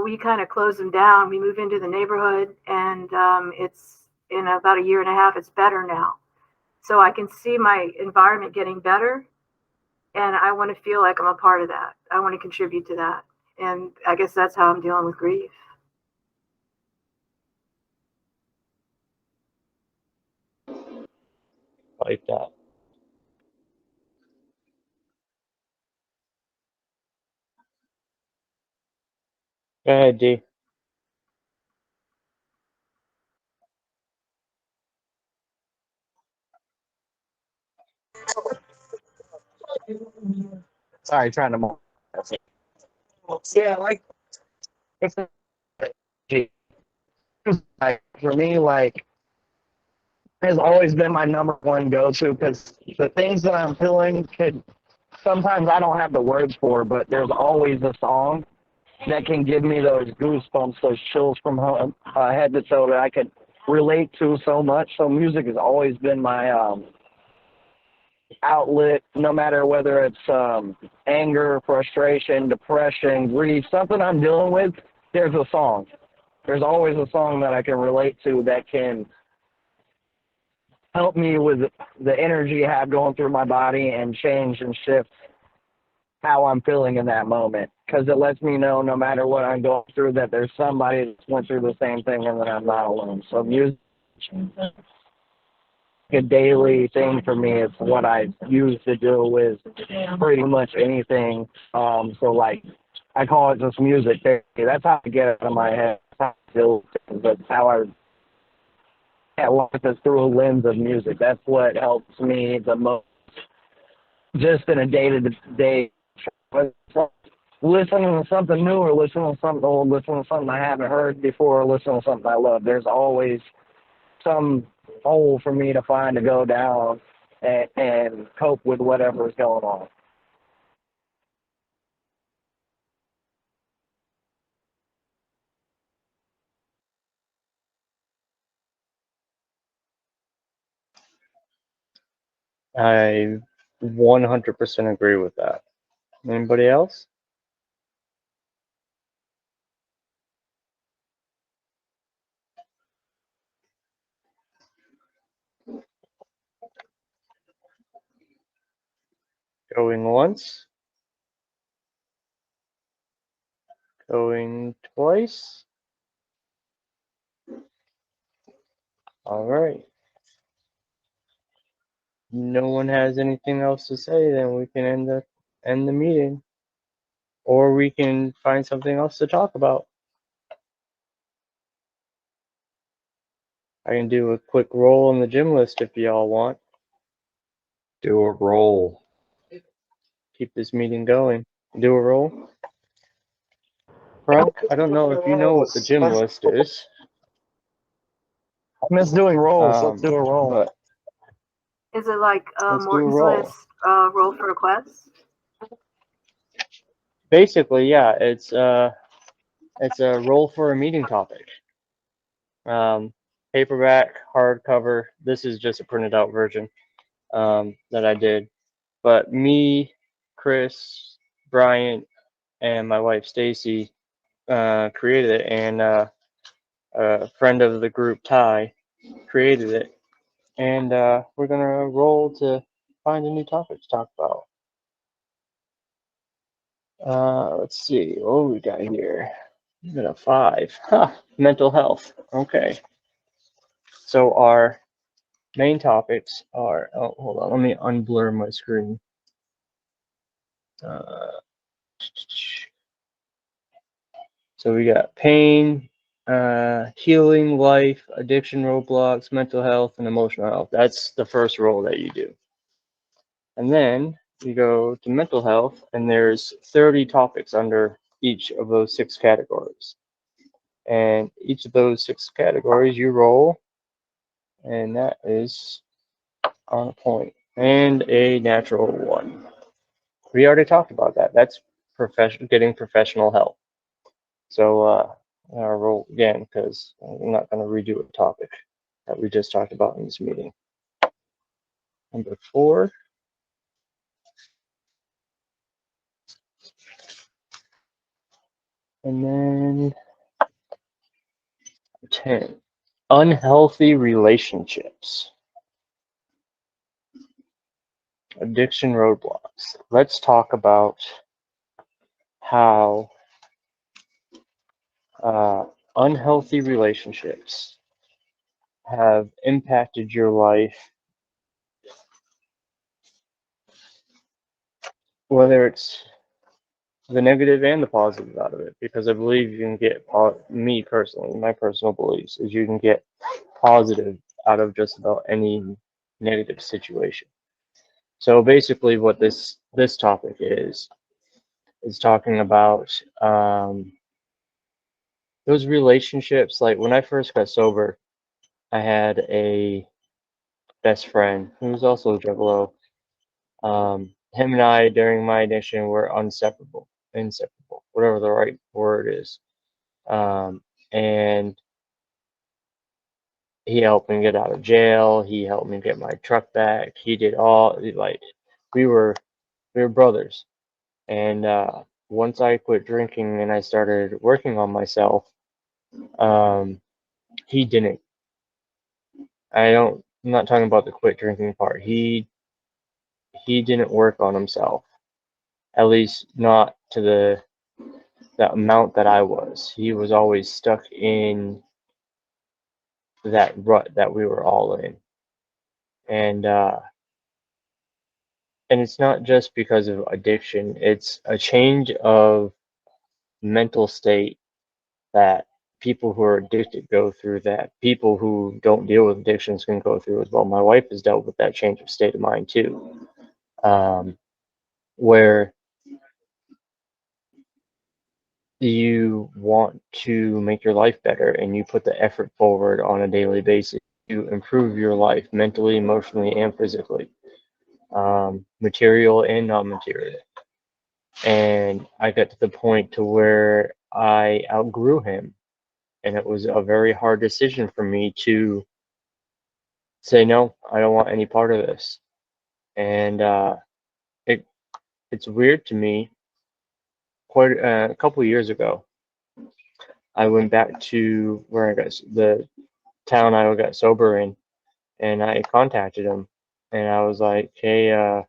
we kind of close them down. We move into the neighborhood, and it's in about a year and a half. It's better now, so I can see my environment getting better, and I want to feel like I'm a part of that. I want to contribute to that, and I guess that's how I'm dealing with grief. like that. Go ahead, D. Sorry, trying to. Yeah, like it's like for me, like has always been my number one go-to because the things that I'm feeling could sometimes I don't have the words for, but there's always a song that can give me those goosebumps, those chills from head to toe that I could relate to so much. So music has always been my outlet, no matter whether it's anger, frustration, depression, grief, something I'm dealing with. There's a song. There's always a song that I can relate to that can help me with the energy I have going through my body and change and shift how I'm feeling in that moment. Because it lets me know no matter what I'm going through that there's somebody that's went through the same thing and that I'm not alone. So music is a daily thing for me. It's what I use to deal with pretty much anything. So like I call it just music therapy. That's how I get it out of my head. That's how I deal with things. That's how I at life is through a lens of music. That's what helps me the most. Just in a day-to-day, listening to something new or listening to something old, listening to something I haven't heard before, or listening to something I love. There's always some hole for me to find to go down and cope with whatever is going on. I 100% agree with that. Anybody else? Going once, Going twice. All right. No one has anything else to say, then we can end the meeting, or we can find something else to talk about. I can do a quick roll on the gym list if y'all want. Do a roll. Keep this meeting going. Do a roll. Frank, I don't know if you know what the gym list is. I miss doing rolls. Let's do a roll. But Is it like let's do a Morton's roll. List roll for requests? Basically, yeah, it's a roll for a meeting topic. Paperback, hardcover. This is just a printed out version that I did. But me, Chris, Bryant, and my wife Stacy created it, and a friend of the group, Ty, created it, and we're gonna roll to find a new topic to talk about. Let's see what we got here. We got a 5. Mental health. Okay. So our main topics are. Oh, hold on. Let me unblur my screen. So we got pain, healing, life, addiction roadblocks, mental health, and emotional health. That's the first role that you do. And then you go to mental health, and there's 30 topics under each of those 6 categories. And each of those 6 categories you roll, and that is on a point. And a natural 1. We already talked about that. That's getting professional help. So I'll roll again because I'm not going to redo a topic that we just talked about in this meeting. Number 4. And then 10. Unhealthy relationships. Addiction roadblocks. Let's talk about how unhealthy relationships have impacted your life, whether it's the negative and the positive out of it, because I believe you can get, me personally, my personal beliefs is you can get positive out of just about any negative situation. So basically what this topic is talking about those relationships. Like when I first got sober, I had a best friend who was also a juggalo. Him and I, during my addiction, were inseparable, whatever the right word is. And he helped me get out of jail. He helped me get my truck back. He did all, like, we were brothers. And once I quit drinking and I started working on myself, he didn't. I'm not talking about the quit drinking part. He didn't work on himself, at least not to the amount that I was. He was always stuck in that rut that we were all in. And it's not just because of addiction, it's a change of mental state that people who are addicted go through, that people who don't deal with addictions can go through as well. My wife has dealt with that change of state of mind too, where you want to make your life better and you put the effort forward on a daily basis to improve your life mentally, emotionally, and physically, material and non-material. And I got to the point to where I outgrew him, and it was a very hard decision for me to say, no, I don't want any part of this. And it's weird to me. Quite a couple of years ago, I went back to where I got the town I got sober in, and I contacted him, and I was like, hey, I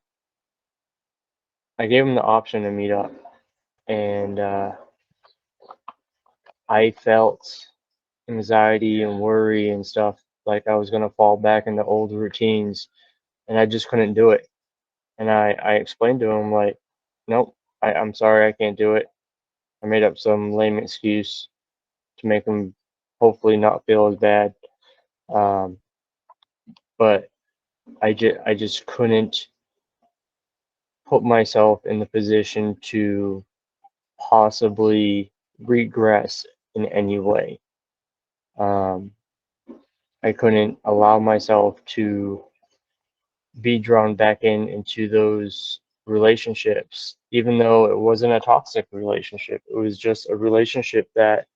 gave him the option to meet up, and I felt anxiety and worry and stuff, like I was gonna fall back into old routines, and I just couldn't do it. And I explained to him like, nope, I'm sorry, I can't do it. I made up some lame excuse to make him hopefully not feel as bad. Um, but I just couldn't put myself in the position to possibly regress in any way. Um, I couldn't allow myself to be drawn back into those relationships, even though it wasn't a toxic relationship. It was just a relationship that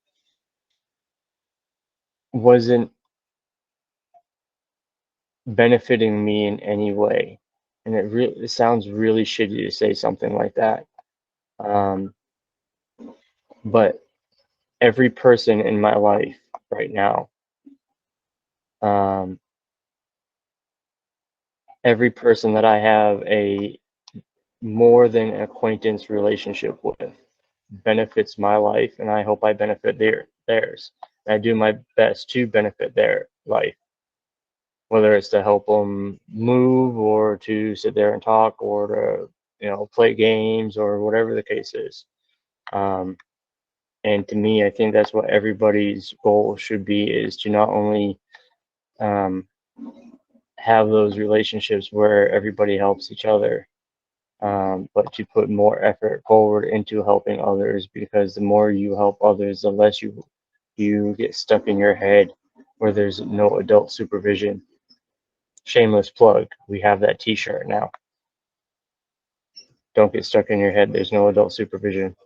wasn't benefiting me in any way. And it sounds really shitty to say something like that. Um, but every person in my life right now, um, every person that I have a more than acquaintance relationship with benefits my life, and I hope I benefit theirs. And I do my best to benefit their life, whether it's to help them move or to sit there and talk or to, play games or whatever the case is. Um, and to me, I think that's what everybody's goal should be, is to not only um, have those relationships where everybody helps each other, but to put more effort forward into helping others, because the more you help others, the less you get stuck in your head where there's no adult supervision. Shameless plug, we have that t-shirt now. Don't get stuck in your head, there's no adult supervision.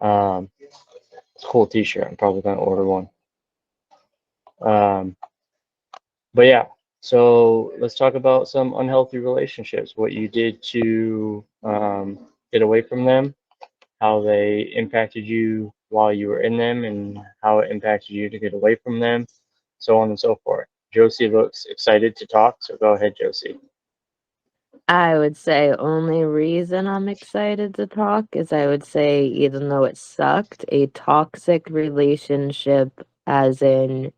It's a cool t-shirt. I'm probably gonna order one. But yeah, so let's talk about some unhealthy relationships, what you did to get away from them, how they impacted you while you were in them, and how it impacted you to get away from them, so on and so forth. Josie looks excited to talk, so go ahead, Josie. I would say only reason I'm excited to talk is I would say, even though it sucked, a toxic relationship, as in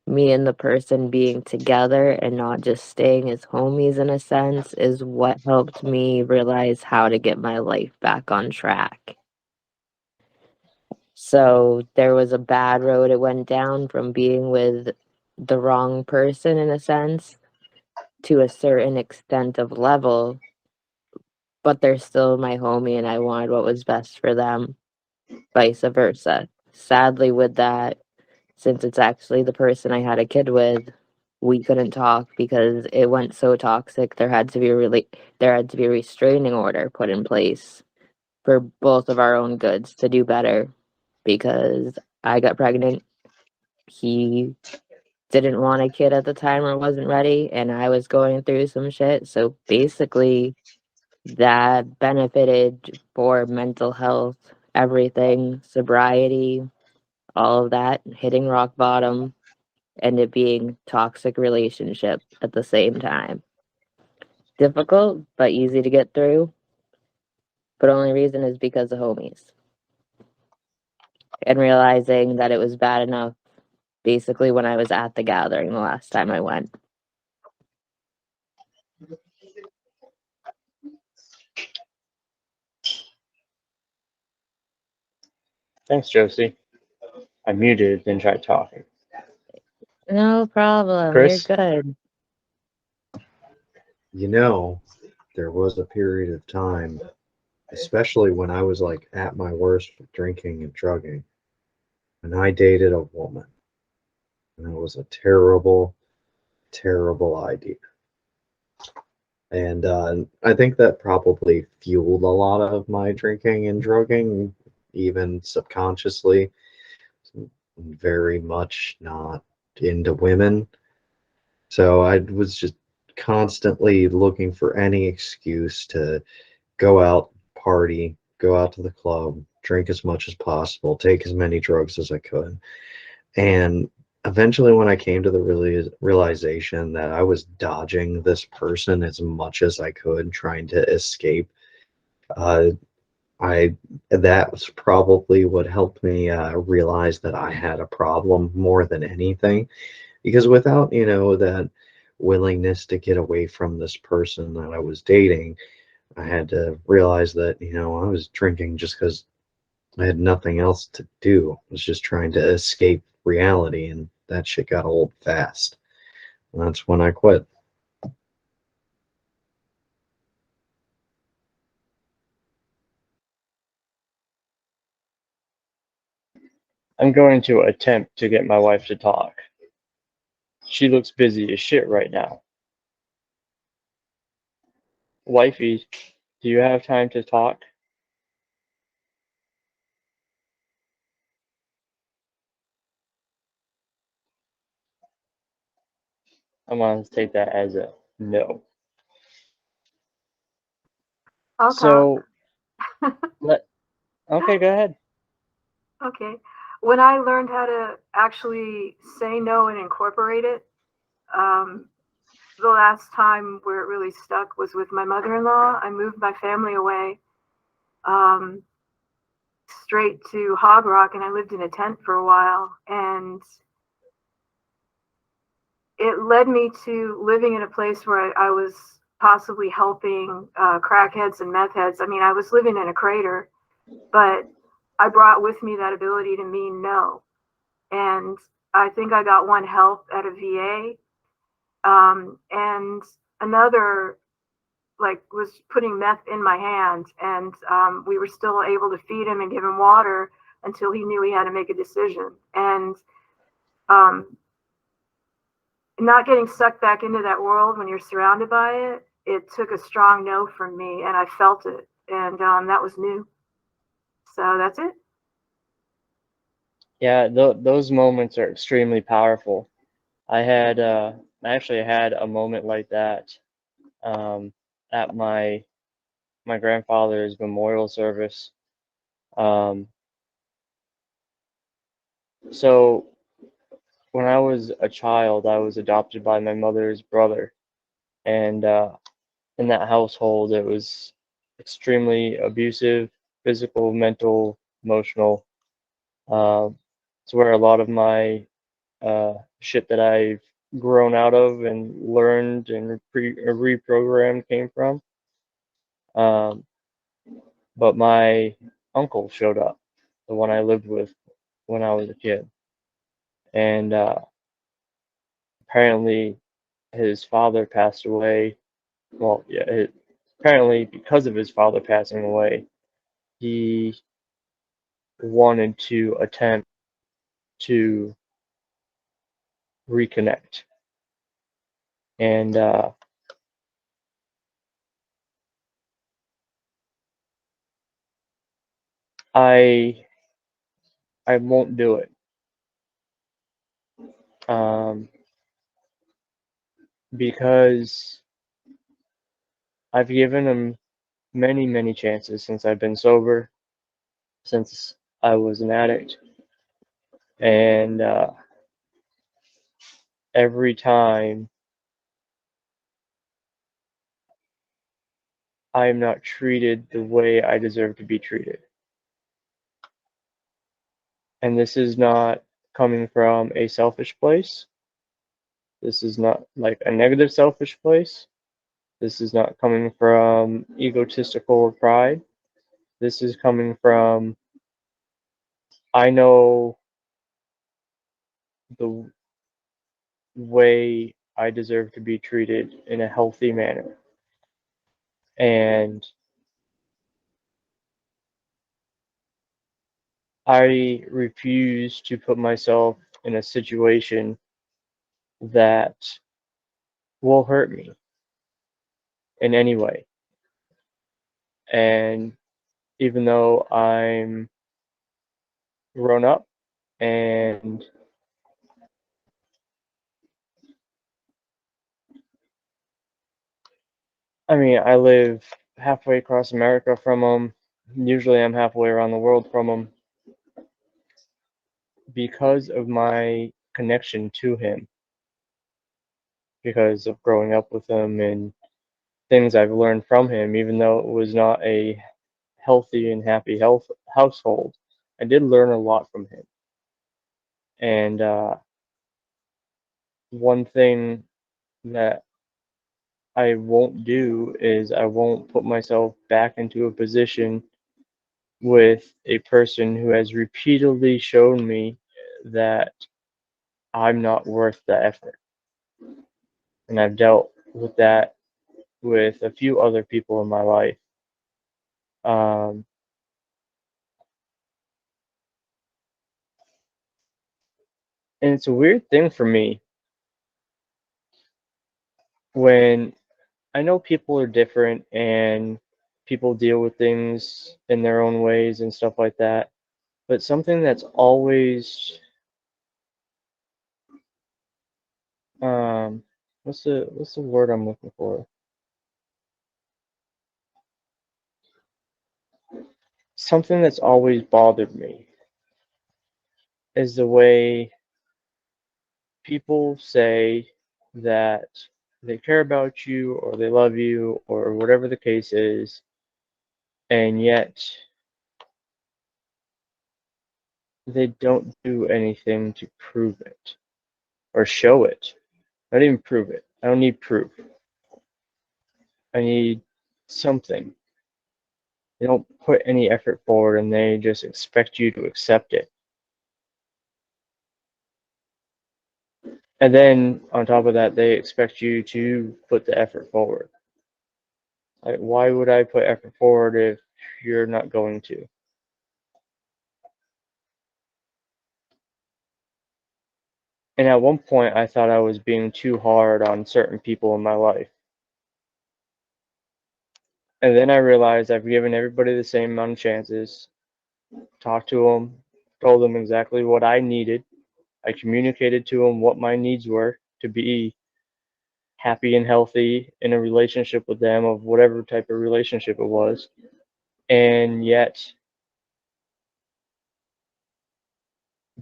me and the person being together and not just staying as homies in a sense, is what helped me realize how to get my life back on track. So there was a bad road it went down from being with the wrong person in a sense to a certain extent of level, but they're still my homie and I wanted what was best for them, vice versa. Sadly, with that, since it's actually the person I had a kid with, we couldn't talk because it went so toxic. There had to be a restraining order put in place for both of our own goods to do better, because I got pregnant. He didn't want a kid at the time or wasn't ready, and I was going through some shit. So basically, that benefited for mental health, everything, sobriety, all of that, hitting rock bottom, and it being toxic relationship at the same time. Difficult, but easy to get through. But only reason is because of homies. And realizing that it was bad enough basically when I was at the gathering the last time I went. Thanks, Josie. I muted, then tried talking. No problem. Chris? You're good. There was a period of time, especially when I was like at my worst for drinking and drugging, and I dated a woman. And it was a terrible, terrible idea. And I think that probably fueled a lot of my drinking and drugging, even subconsciously. Very much not into women. So I was just constantly looking for any excuse to go out, party, go out to the club, drink as much as possible, take as many drugs as I could. And eventually, when I came to the realization that I was dodging this person as much as I could, trying to escape, uh, that was probably what helped me realize that I had a problem more than anything. Because without, that willingness to get away from this person that I was dating, I had to realize that, I was drinking just because I had nothing else to do. I was just trying to escape reality, and that shit got old fast. And that's when I quit. I'm going to attempt to get my wife to talk. She looks busy as shit right now. Wifey, do you have time to talk? I'm going to take that as a no. I'll So, talk. okay, go ahead. Okay. When I learned how to actually say no and incorporate it, um, the last time where it really stuck was with my mother-in-law. I moved my family away um, straight to Hog Rock, and I lived in a tent for a while. And it led me to living in a place where I was possibly helping crackheads and meth heads. I mean, I was living in a crater, but I brought with me that ability to mean no. And I think I got one help at a VA, and another like was putting meth in my hand, and we were still able to feed him and give him water until he knew he had to make a decision. And um, not getting sucked back into that world when you're surrounded by it, it took a strong no from me, and I felt it, and that was new. So that's it. Yeah, those moments are extremely powerful. I actually had a moment like that um, at my grandfather's memorial service. Um, so when I was a child, I was adopted by my mother's brother, and in that household, it was extremely abusive, physical, mental, emotional. It's where a lot of my shit that I've grown out of and learned and reprogrammed came from. Um, but my uncle showed up, the one I lived with when I was a kid, and apparently his father passed away. Well, yeah, apparently because of his father passing away, he wanted to attempt to reconnect, and I I won't do it. Um, because I've given him many, many chances since I've been sober, since I was an addict, and every time I am not treated the way I deserve to be treated. And this is not coming from a selfish place. This is not like a negative selfish place. This is not coming from egotistical pride. This is coming from I know the way I deserve to be treated in a healthy manner. And I refuse to put myself in a situation that will hurt me in any way. And even though I'm grown up and I mean, I live halfway across America from them. Usually I'm halfway around the world from them because of my connection to him, because of growing up with him and things I've learned from him, even though it was not a healthy and happy household, I did learn a lot from him. And one thing that I won't do is I won't put myself back into a position with a person who has repeatedly shown me that I'm not worth the effort. And I've dealt with that with a few other people in my life. Um, and it's a weird thing for me when I know people are different and people deal with things in their own ways and stuff like that. But something that's always what's the word I'm looking for? Something that's always bothered me is the way people say that they care about you or they love you or whatever the case is, and yet they don't do anything to prove it or show it. Not even prove it. I don't need proof. I need something. They don't put any effort forward and they just expect you to accept it. And then on top of that, they expect you to put the effort forward. Like, why would I put effort forward if you're not going to? And at one point, I thought I was being too hard on certain people in my life. And then I realized I've given everybody the same amount of chances, talked to them, told them exactly what I needed. I communicated to them what my needs were to be happy and healthy in a relationship with them, of whatever type of relationship it was. And yet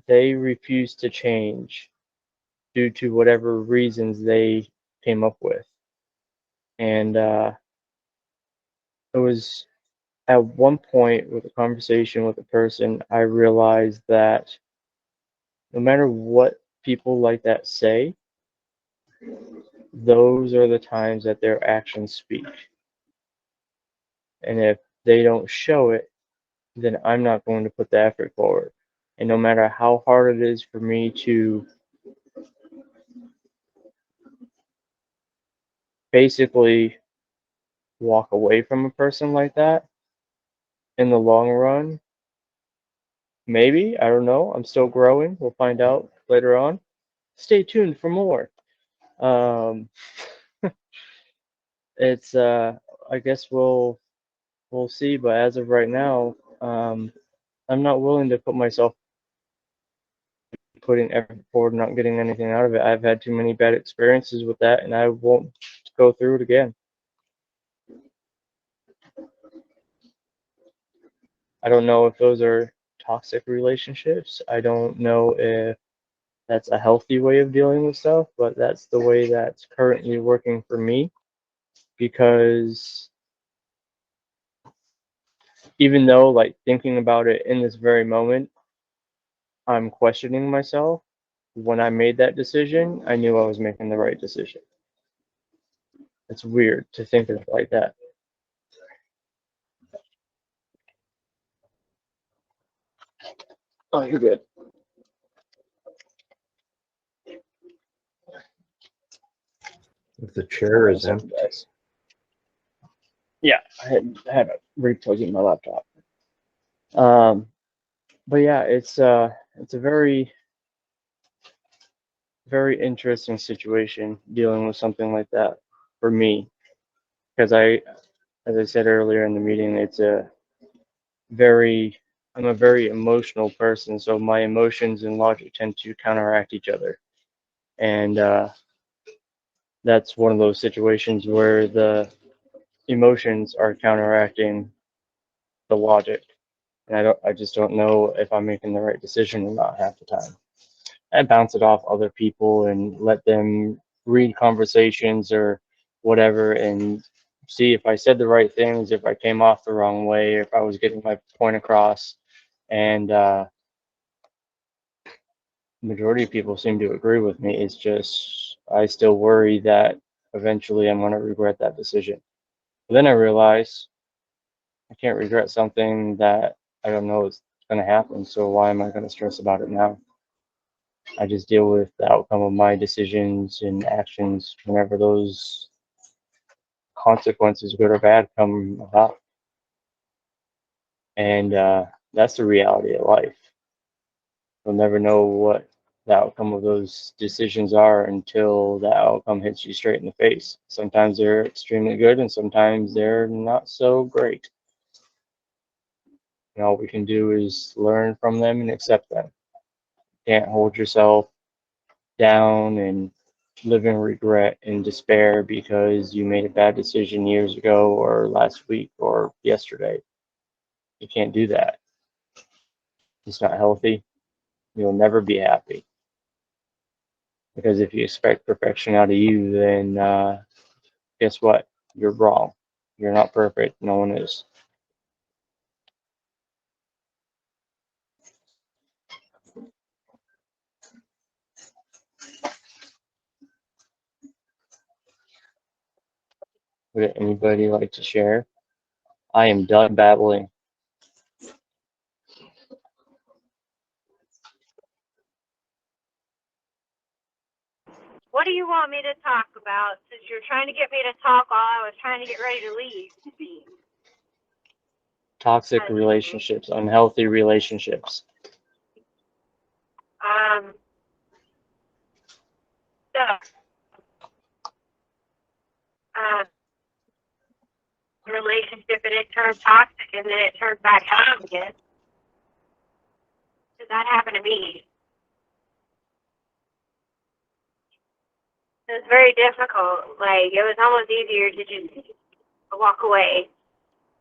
they refused to change due to whatever reasons they came up with. And it was at one point with a conversation with a person, I realized that no matter what people like that say, those are the times that their actions speak. And if they don't show it, then I'm not going to put the effort forward. And no matter how hard it is for me to basically walk away from a person like that, in the long run, maybe, I don't know. I'm still growing. We'll find out later on. Stay tuned for more. Um, it's I guess we'll see, but as of right now, I'm not willing to put myself putting effort forward, not getting anything out of it. I've had too many bad experiences with that, and I won't go through it again. I don't know if those are toxic relationships. I don't know if that's a healthy way of dealing with stuff, but that's the way that's currently working for me, because even though, like, thinking about it in this very moment, I'm questioning myself. When I made that decision, I knew I was making the right decision. It's weird to think of it like that. Oh, you're good. If the chair is Sorry, empty. guys. Yeah, I had a replug in my laptop. But yeah, it's a very very interesting situation dealing with something like that for me, because as I said earlier in the meeting, it's a very I'm a very emotional person, so my emotions and logic tend to counteract each other, and that's one of those situations where the emotions are counteracting the logic, and I just don't know if I'm making the right decision or not half the time. I bounce it off other people and let them read conversations or whatever, and see if I said the right things, if I came off the wrong way, if I was getting my point across. And majority of people seem to agree with me. It's just I still worry that eventually I'm going to regret that decision. But then I realize I can't regret something that I don't know is going to happen. So why am I going to stress about it now? I just deal with the outcome of my decisions and actions whenever those consequences, good or bad, come about. And that's the reality of life. You'll never know what the outcome of those decisions are until that outcome hits you straight in the face. Sometimes they're extremely good and sometimes they're not so great. And all we can do is learn from them and accept them. You can't hold yourself down and live in regret and despair because you made a bad decision years ago or last week or yesterday. You can't do that. It's not healthy. You'll never be happy. Because if you expect perfection out of you, then guess what? You're wrong. You're not perfect. No one is. Would anybody like to share? I am done babbling. What do you want me to talk about since you're trying to get me to talk while I was trying to get ready to leave? Toxic relationships, unhealthy relationships. So, relationship and it turned toxic and then it turned back on again. Did that happen to me? It was very difficult. Like, it was almost easier to just walk away.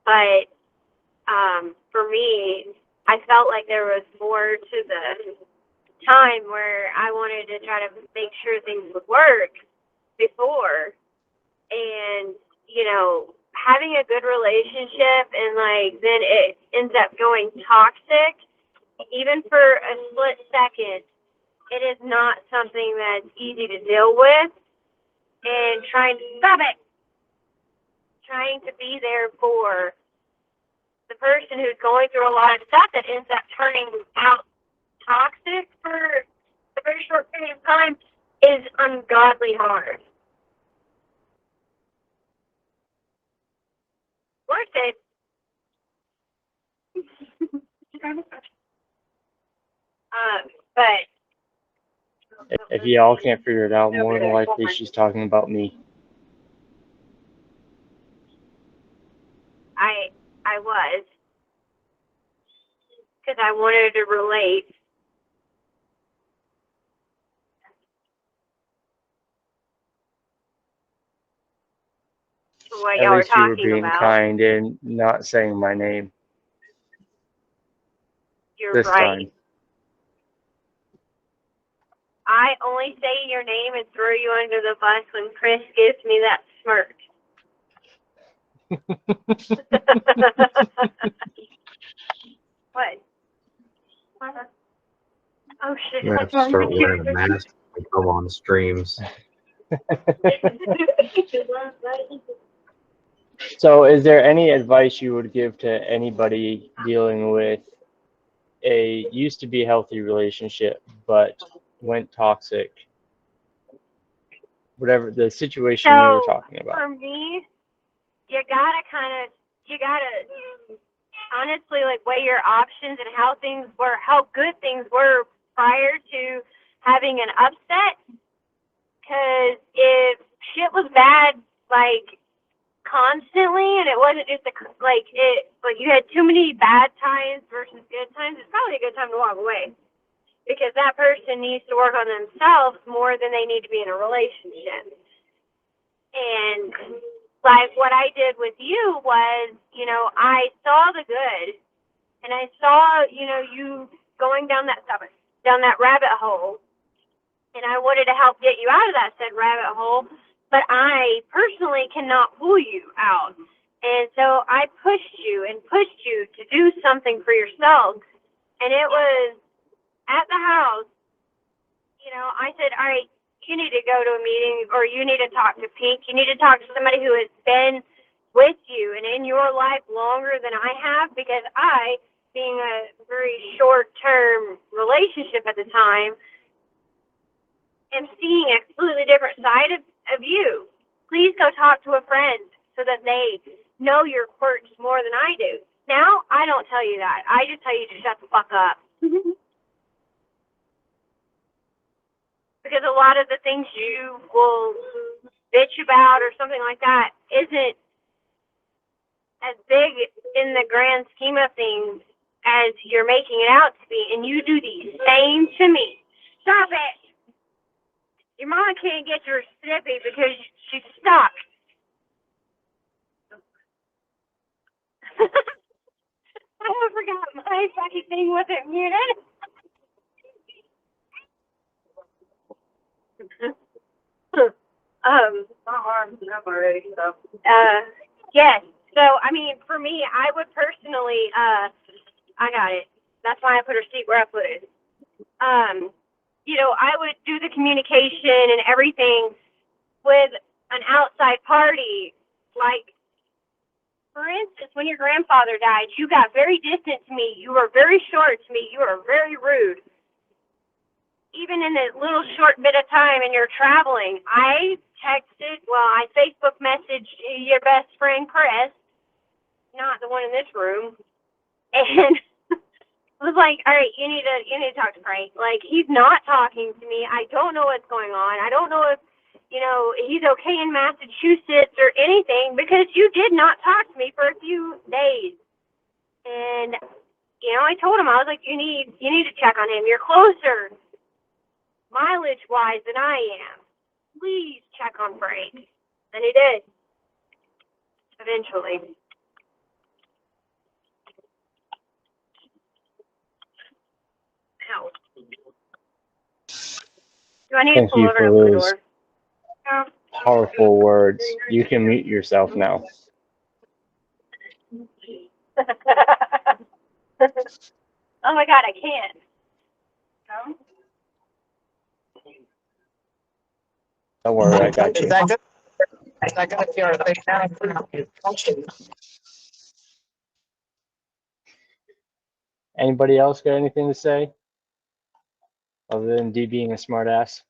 But for me, I felt like there was more to the time where I wanted to try to make sure things would work before. And, you know, having a good relationship and, like, then it ends up going toxic, even for a split second, it is not something that's easy to deal with. And trying to be there for the person who's going through a lot of stuff that ends up turning out toxic for a very short period of time is ungodly hard. Worth it. But If y'all can't figure it out, more than likely she's talking about me. I was, because I wanted to relate. To what At y'all were least you were talking being about. kind and not saying my name. You're this right. time. I only say your name and throw you under the bus when Chris gives me that smirk. What? Oh shit! I have to start wearing a mask to come on streams. So, is there any advice you would give to anybody dealing with a used to be healthy relationship but went toxic? Whatever the situation you were talking about. For me, you gotta honestly like weigh your options and how good things were prior to having an upset. Because if shit was bad, like constantly, and it wasn't just like you had too many bad times versus good times, it's probably a good time to walk away. Because that person needs to work on themselves more than they need to be in a relationship. And like what I did with you was, you know, I saw the good, and I saw, you know, you going down that rabbit hole, and I wanted to help get you out of that said rabbit hole. but I personally cannot pull you out. And so I pushed you to do something for yourself. And it was at the house, I said, all right, you need to go to a meeting, or you need to talk to Pink. You need to talk to somebody who has been with you and in your life longer than I have, because I, being a very short-term relationship at the time, am seeing a completely different side of you. Please go talk to a friend so that they know your quirks more than I do. Now, I don't tell you that. I just tell you to shut the fuck up. Because a lot of the things you will bitch about or something like that isn't as big in the grand scheme of things as you're making it out to be. And you do the same to me. Stop it. Your mama can't get your snippy because she's stuck. I forgot my fucking thing wasn't muted. Yes. So, I mean, for me, I would personally, I got it. That's why I put her seat where I put it. I would do the communication and everything with an outside party. Like, for instance, when your grandfather died, you got very distant to me. You were very short to me. You were very rude. Even in a little short bit of time and you're traveling, I Facebook messaged your best friend, Chris, not the one in this room, and I was like, all right, you need to talk to Frank. Like, he's not talking to me. I don't know what's going on. I don't know if, he's okay in Massachusetts or anything, because you did not talk to me for a few days. And, I told him, I was like, you need to check on him. You're closer mileage-wise than I am. Please check on Frank. And he did. Eventually. Ow. Do I need Thank to pull you over for and open the those door? No. powerful words. You can mute yourself now. Oh my God, I can't. No? Don't worry, I got you. Is that good? Is that going to be our thing now? Anybody else got anything to say? Other than D being a smartass?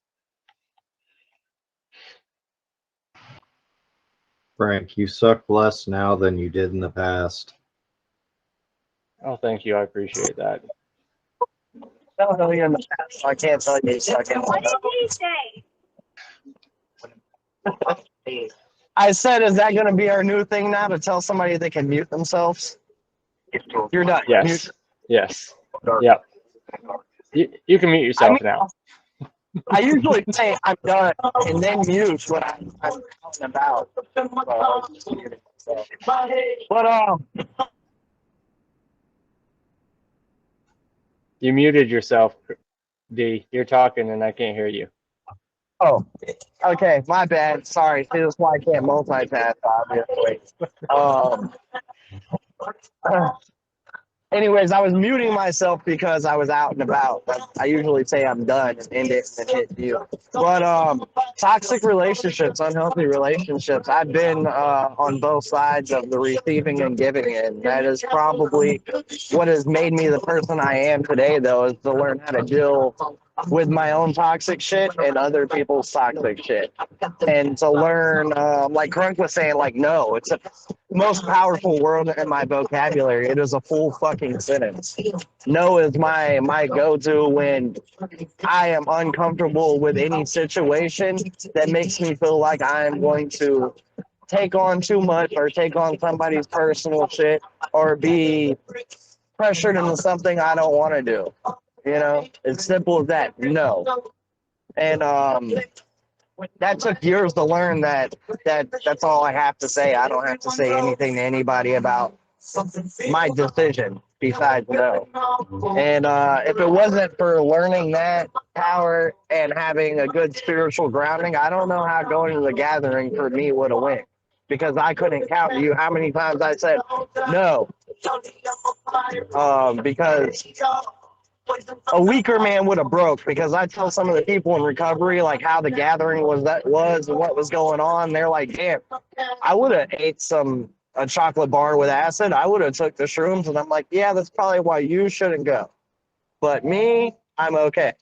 Frank, you suck less now than you did in the past. Oh, thank you. I appreciate that. I don't know you in the past, so I can't tell you. What did he say? I said, is that going to be our new thing now, to tell somebody they can mute themselves? You're done. Yes. Mute. Yes. Yep. You can mute yourself now. I usually say I'm done and then mute when I'm talking about. But You muted yourself, D. You're talking and I can't hear you. oh, okay, my bad. Sorry, see, that's why I can't multitask, obviously. Anyways, I was muting myself because I was out and about. I usually say I'm done and end it and then hit you. But toxic relationships, unhealthy relationships, I've been on both sides of the receiving and giving end. That is probably what has made me the person I am today, though, is to learn how to deal with my own toxic shit and other people's toxic shit. And to learn, like Crunk was saying, like, no, it's a most powerful word in my vocabulary. It is a full fucking sentence. No is my go-to when I am uncomfortable with any situation that makes me feel like I am going to take on too much or take on somebody's personal shit or be pressured into something I don't want to do. It's simple as that. No. And that took years to learn that's all I have to say. I don't have to say anything to anybody about my decision, besides no. And if it wasn't for learning that power and having a good spiritual grounding, I don't know how going to the gathering for me would have went. Because I couldn't count you how many times I said no. Because a weaker man would have broke, because I tell some of the people in recovery like how the gathering was and what was going on. They're like, damn, I would have ate a chocolate bar with acid. I would have took the shrooms, and I'm like, yeah, that's probably why you shouldn't go. But me, I'm okay.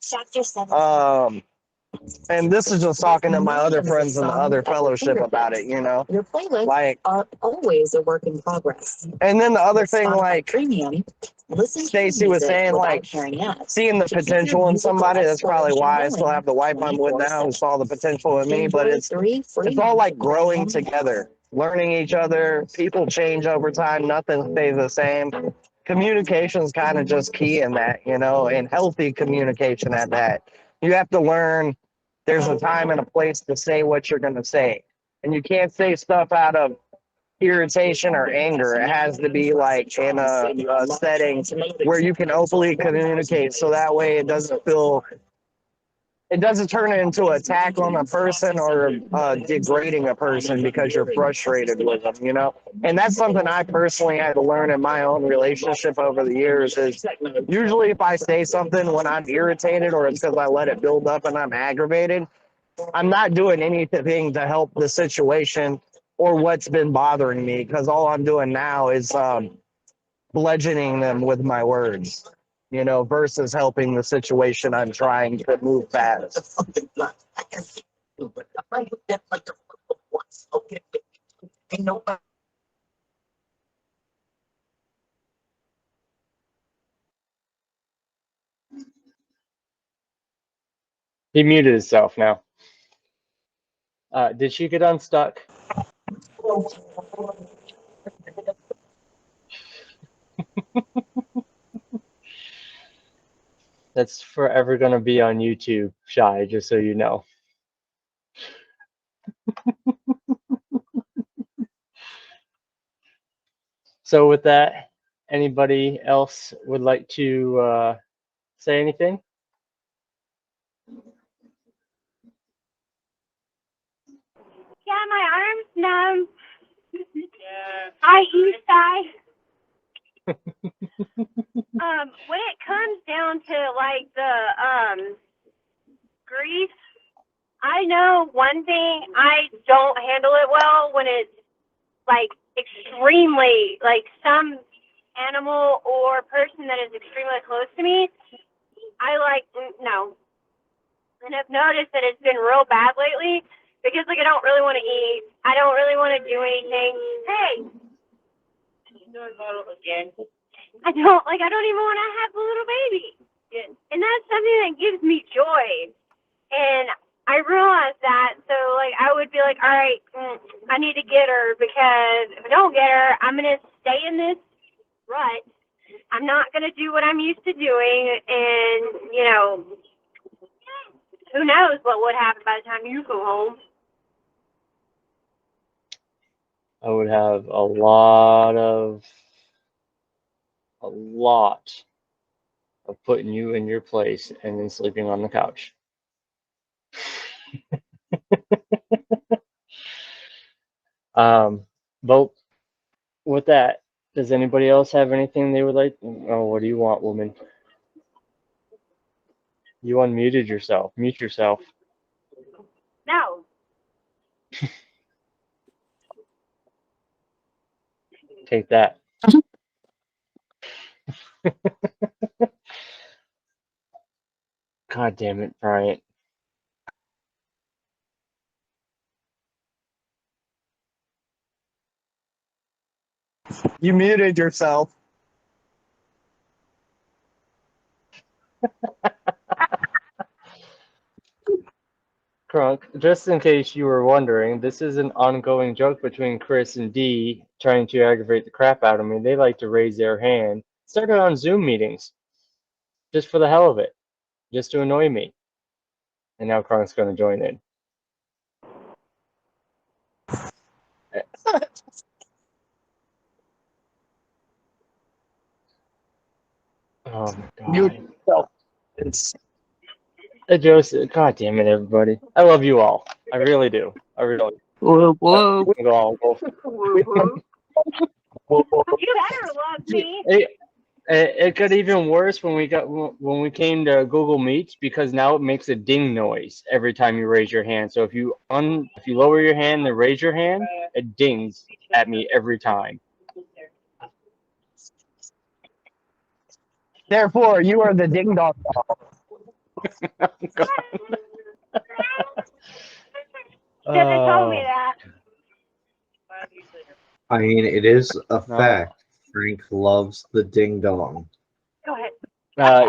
And this is just talking to my other friends in the other fellowship about it, you know. Your playlists like are always a work in progress. and then the other thing, Spotify like Premium, listen to Stacey was music saying, without like carrying ads. seeing the To keep potential your in musical somebody. That's probably why I still exploration have the wife I'm with now who saw the potential in me. But Enjoy it's 3 free all like months growing of together, learning each other. People change over time. Nothing stays the same. Communication is kind of just key in that, you know, and healthy communication at that. You have to learn there's a time and a place to say what you're going to say. And you can't say stuff out of irritation or anger. It has to be like in a setting where you can openly communicate, so that way it doesn't turn into an attack on a person or degrading a person because you're frustrated with them, you know? And that's something I personally had to learn in my own relationship over the years is usually if I say something when I'm irritated or it's because I let it build up and I'm aggravated, I'm not doing anything to help the situation or what's been bothering me, because all I'm doing now is bludgeoning them with my words, you know, versus helping the situation I'm trying to move past. He muted himself now. Did she get unstuck? That's forever going to be on YouTube, Shy, just so you know. So with that, anybody else would like to say anything? Yeah, my arm's numb. I east side. When it comes down to like the grief, I know one thing, I don't handle it well when it's like extremely like some animal or person that is extremely close to me. I like no. And I've noticed that it's been real bad lately because like I don't really want to eat. I don't really want to do anything. Hey, I don't even want to have a little baby. And that's something that gives me joy. And I realized that, so like I would be like, all right, I need to get her, because if I don't get her, I'm gonna stay in this rut. I'm not gonna do what I'm used to doing, and you know, who knows what would happen by the time you go home. I would have a lot of putting you in your place and then sleeping on the couch. But with that, does anybody else have anything they would like? Oh, what do you want, woman? You unmuted yourself. Mute yourself. No. Take that. God damn it, Bryant. You muted yourself. Crunk, just in case you were wondering, this is an ongoing joke between Chris and Dee trying to aggravate the crap out of me. They like to raise their hand. Started on Zoom meetings, just for the hell of it, just to annoy me. And now Crunk's going to join in. Oh my Mute god. yourself. It's Joseph, god damn it, everybody. I love you all. I really do. I really. Whoop, We whoop. can go all go. Woo woo. You better love me. It got even worse when we came to Google Meets because now it makes a ding noise every time you raise your hand. So if you lower your hand and raise your hand, it dings at me every time. therefore you are the ding dong doll. Shouldn't have told me that. I mean, it is a No. fact. Frank loves the ding dong. Go ahead.